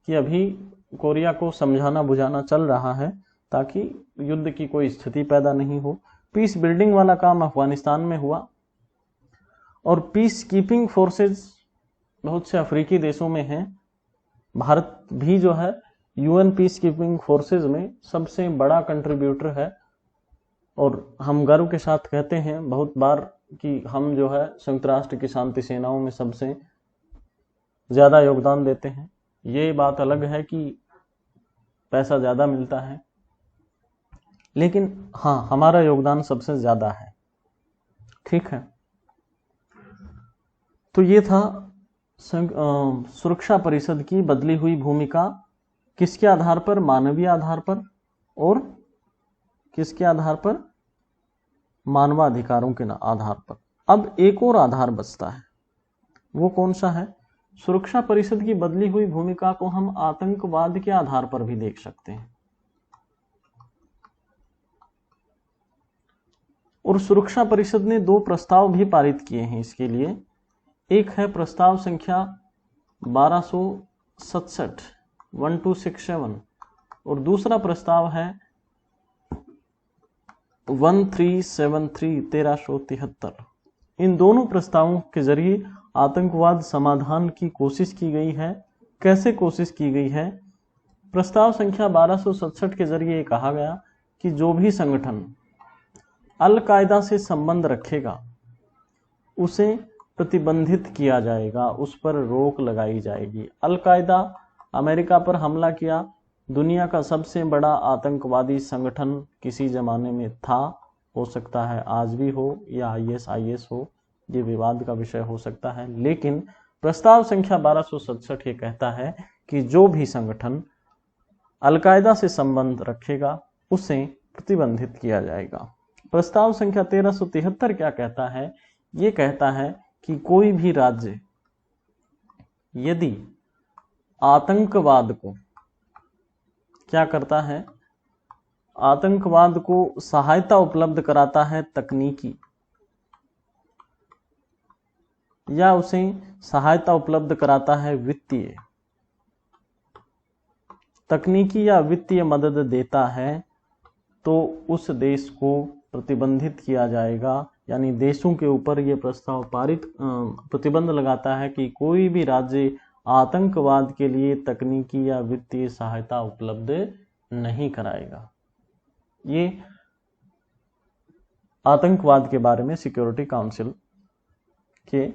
कि अभी कोरिया को समझाना बुझाना चल रहा है ताकि युद्ध की कोई स्थिति पैदा नहीं हो। पीस बिल्डिंग वाला काम अफगानिस्तान में हुआ और पीस कीपिंग फोर्सेस बहुत से अफ्रीकी देशों में हैं। भारत भी जो है यूएन पीस कीपिंग फोर्सेस में सबसे बड़ा कंट्रीब्यूटर है और हम गर्व के साथ कहते हैं बहुत बार कि हम जो है संयुक्त राष्ट्र की शांति सेनाओं में सबसे ज्यादा योगदान देते हैं। ये बात अलग है कि पैसा ज्यादा मिलता है, लेकिन हाँ, हमारा योगदान सबसे ज्यादा है। ठीक है, तो ये था सुरक्षा परिषद की बदली हुई भूमिका किसके आधार पर? मानवीय आधार पर। और किसके आधार पर? मानवाधिकारों के आधार पर। अब एक और आधार बचता है, वो कौन सा है? सुरक्षा परिषद की बदली हुई भूमिका को हम आतंकवाद के आधार पर भी देख सकते हैं। और सुरक्षा परिषद ने 2 प्रस्ताव भी पारित किए हैं इसके लिए। एक है प्रस्ताव संख्या 1267 1267 और दूसरा प्रस्ताव है 1373 1373। इन दोनों प्रस्तावों के जरिए आतंकवाद समाधान की कोशिश की गई है। कैसे कोशिश की गई है? प्रस्ताव संख्या 1267 के जरिए कहा गया कि जो भी संगठन अल कायदा से संबंध रखेगा उसे प्रतिबंधित किया जाएगा, उस पर रोक लगाई जाएगी। अल कायदा अमेरिका पर हमला किया, दुनिया का सबसे बड़ा आतंकवादी संगठन किसी जमाने में था, हो सकता है आज भी हो या IS हो, ये विवाद का विषय हो सकता है। लेकिन प्रस्ताव संख्या 1267 ये कहता है कि जो भी संगठन अल कायदा से संबंध रखेगा उसे प्रतिबंधित किया जाएगा। प्रस्ताव संख्या 1373 क्या कहता है? ये कहता है कि कोई भी राज्य यदि आतंकवाद को क्या करता है? आतंकवाद को सहायता उपलब्ध कराता है तकनीकी, या उसे सहायता उपलब्ध कराता है वित्तीय, तकनीकी या वित्तीय मदद देता है, तो उस देश को प्रतिबंधित किया जाएगा। यानी देशों के ऊपर यह प्रस्ताव प्रतिबंध लगाता है कि कोई भी राज्य आतंकवाद के लिए तकनीकी या वित्तीय सहायता उपलब्ध नहीं कराएगा। ये आतंकवाद के बारे में सिक्योरिटी काउंसिल के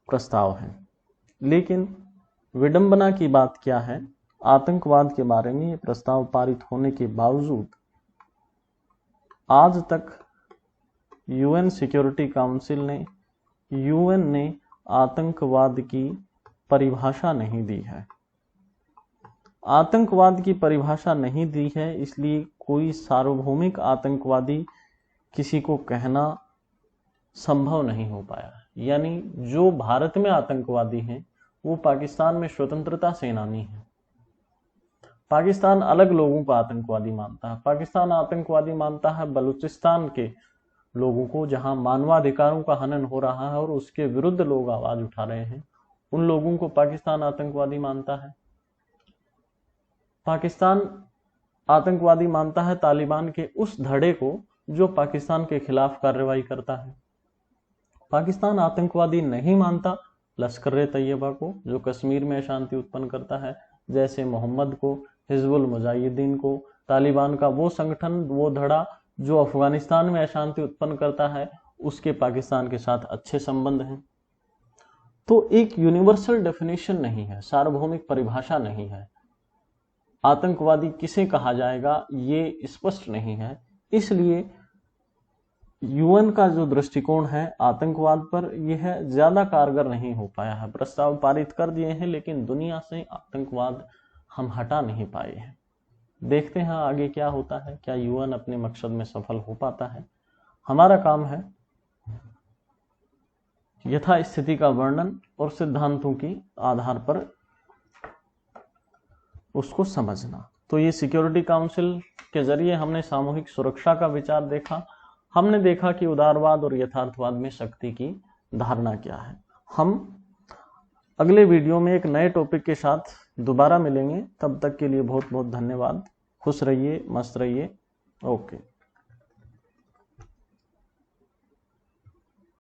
प्रस्ताव हैं। लेकिन विडंबना की बात क्या है? आतंकवाद के बारे में ये प्रस्ताव पारित होने के बावजूद आज तक यूएन सिक्योरिटी काउंसिल ने, यूएन ने आतंकवाद की परिभाषा नहीं दी है। आतंकवाद की परिभाषा नहीं दी है, इसलिए कोई सार्वभौमिक आतंकवादी किसी को कहना संभव नहीं हो पाया। यानी जो भारत में आतंकवादी हैं वो पाकिस्तान में स्वतंत्रता सेनानी हैं। पाकिस्तान अलग लोगों को आतंकवादी मानता है। पाकिस्तान आतंकवादी मानता है बलूचिस्तान के लोगों को, जहां मानवाधिकारों का हनन हो रहा है और उसके विरुद्ध लोग आवाज उठा रहे हैं, उन लोगों को पाकिस्तान आतंकवादी मानता है। पाकिस्तान आतंकवादी मानता है तालिबान के उस धड़े को जो पाकिस्तान के खिलाफ कार्रवाई करता है। पाकिस्तान आतंकवादी नहीं मानता लश्कर-ए-तैयबा को, जो कश्मीर में अशांति उत्पन्न करता है, जैसे मोहम्मद को, हिजबुल मुजाहिदीन को, तालिबान का वो संगठन, वो धड़ा जो अफगानिस्तान में अशांति उत्पन्न करता है, उसके पाकिस्तान के साथ अच्छे संबंध हैं। तो एक यूनिवर्सल डेफिनेशन नहीं है, सार्वभौमिक परिभाषा नहीं है। आतंकवादी किसे कहा जाएगा ये स्पष्ट नहीं है। इसलिए यूएन का जो दृष्टिकोण है आतंकवाद पर, यह ज्यादा कारगर नहीं हो पाया है। प्रस्ताव पारित कर दिए हैं लेकिन दुनिया से आतंकवाद हम हटा नहीं पाए हैं। देखते हैं आगे क्या होता है, क्या यूएन अपने मकसद में सफल हो पाता है। हमारा काम है यथा स्थिति का वर्णन और सिद्धांतों के आधार पर उसको समझना। तो ये सिक्योरिटी काउंसिल के जरिए हमने सामूहिक सुरक्षा का विचार देखा। हमने देखा कि उदारवाद और यथार्थवाद में शक्ति की धारणा क्या है। हम अगले वीडियो में एक नए टॉपिक के साथ दोबारा मिलेंगे। तब तक के लिए बहुत बहुत धन्यवाद। खुश रहिए, मस्त रहिए। ओके।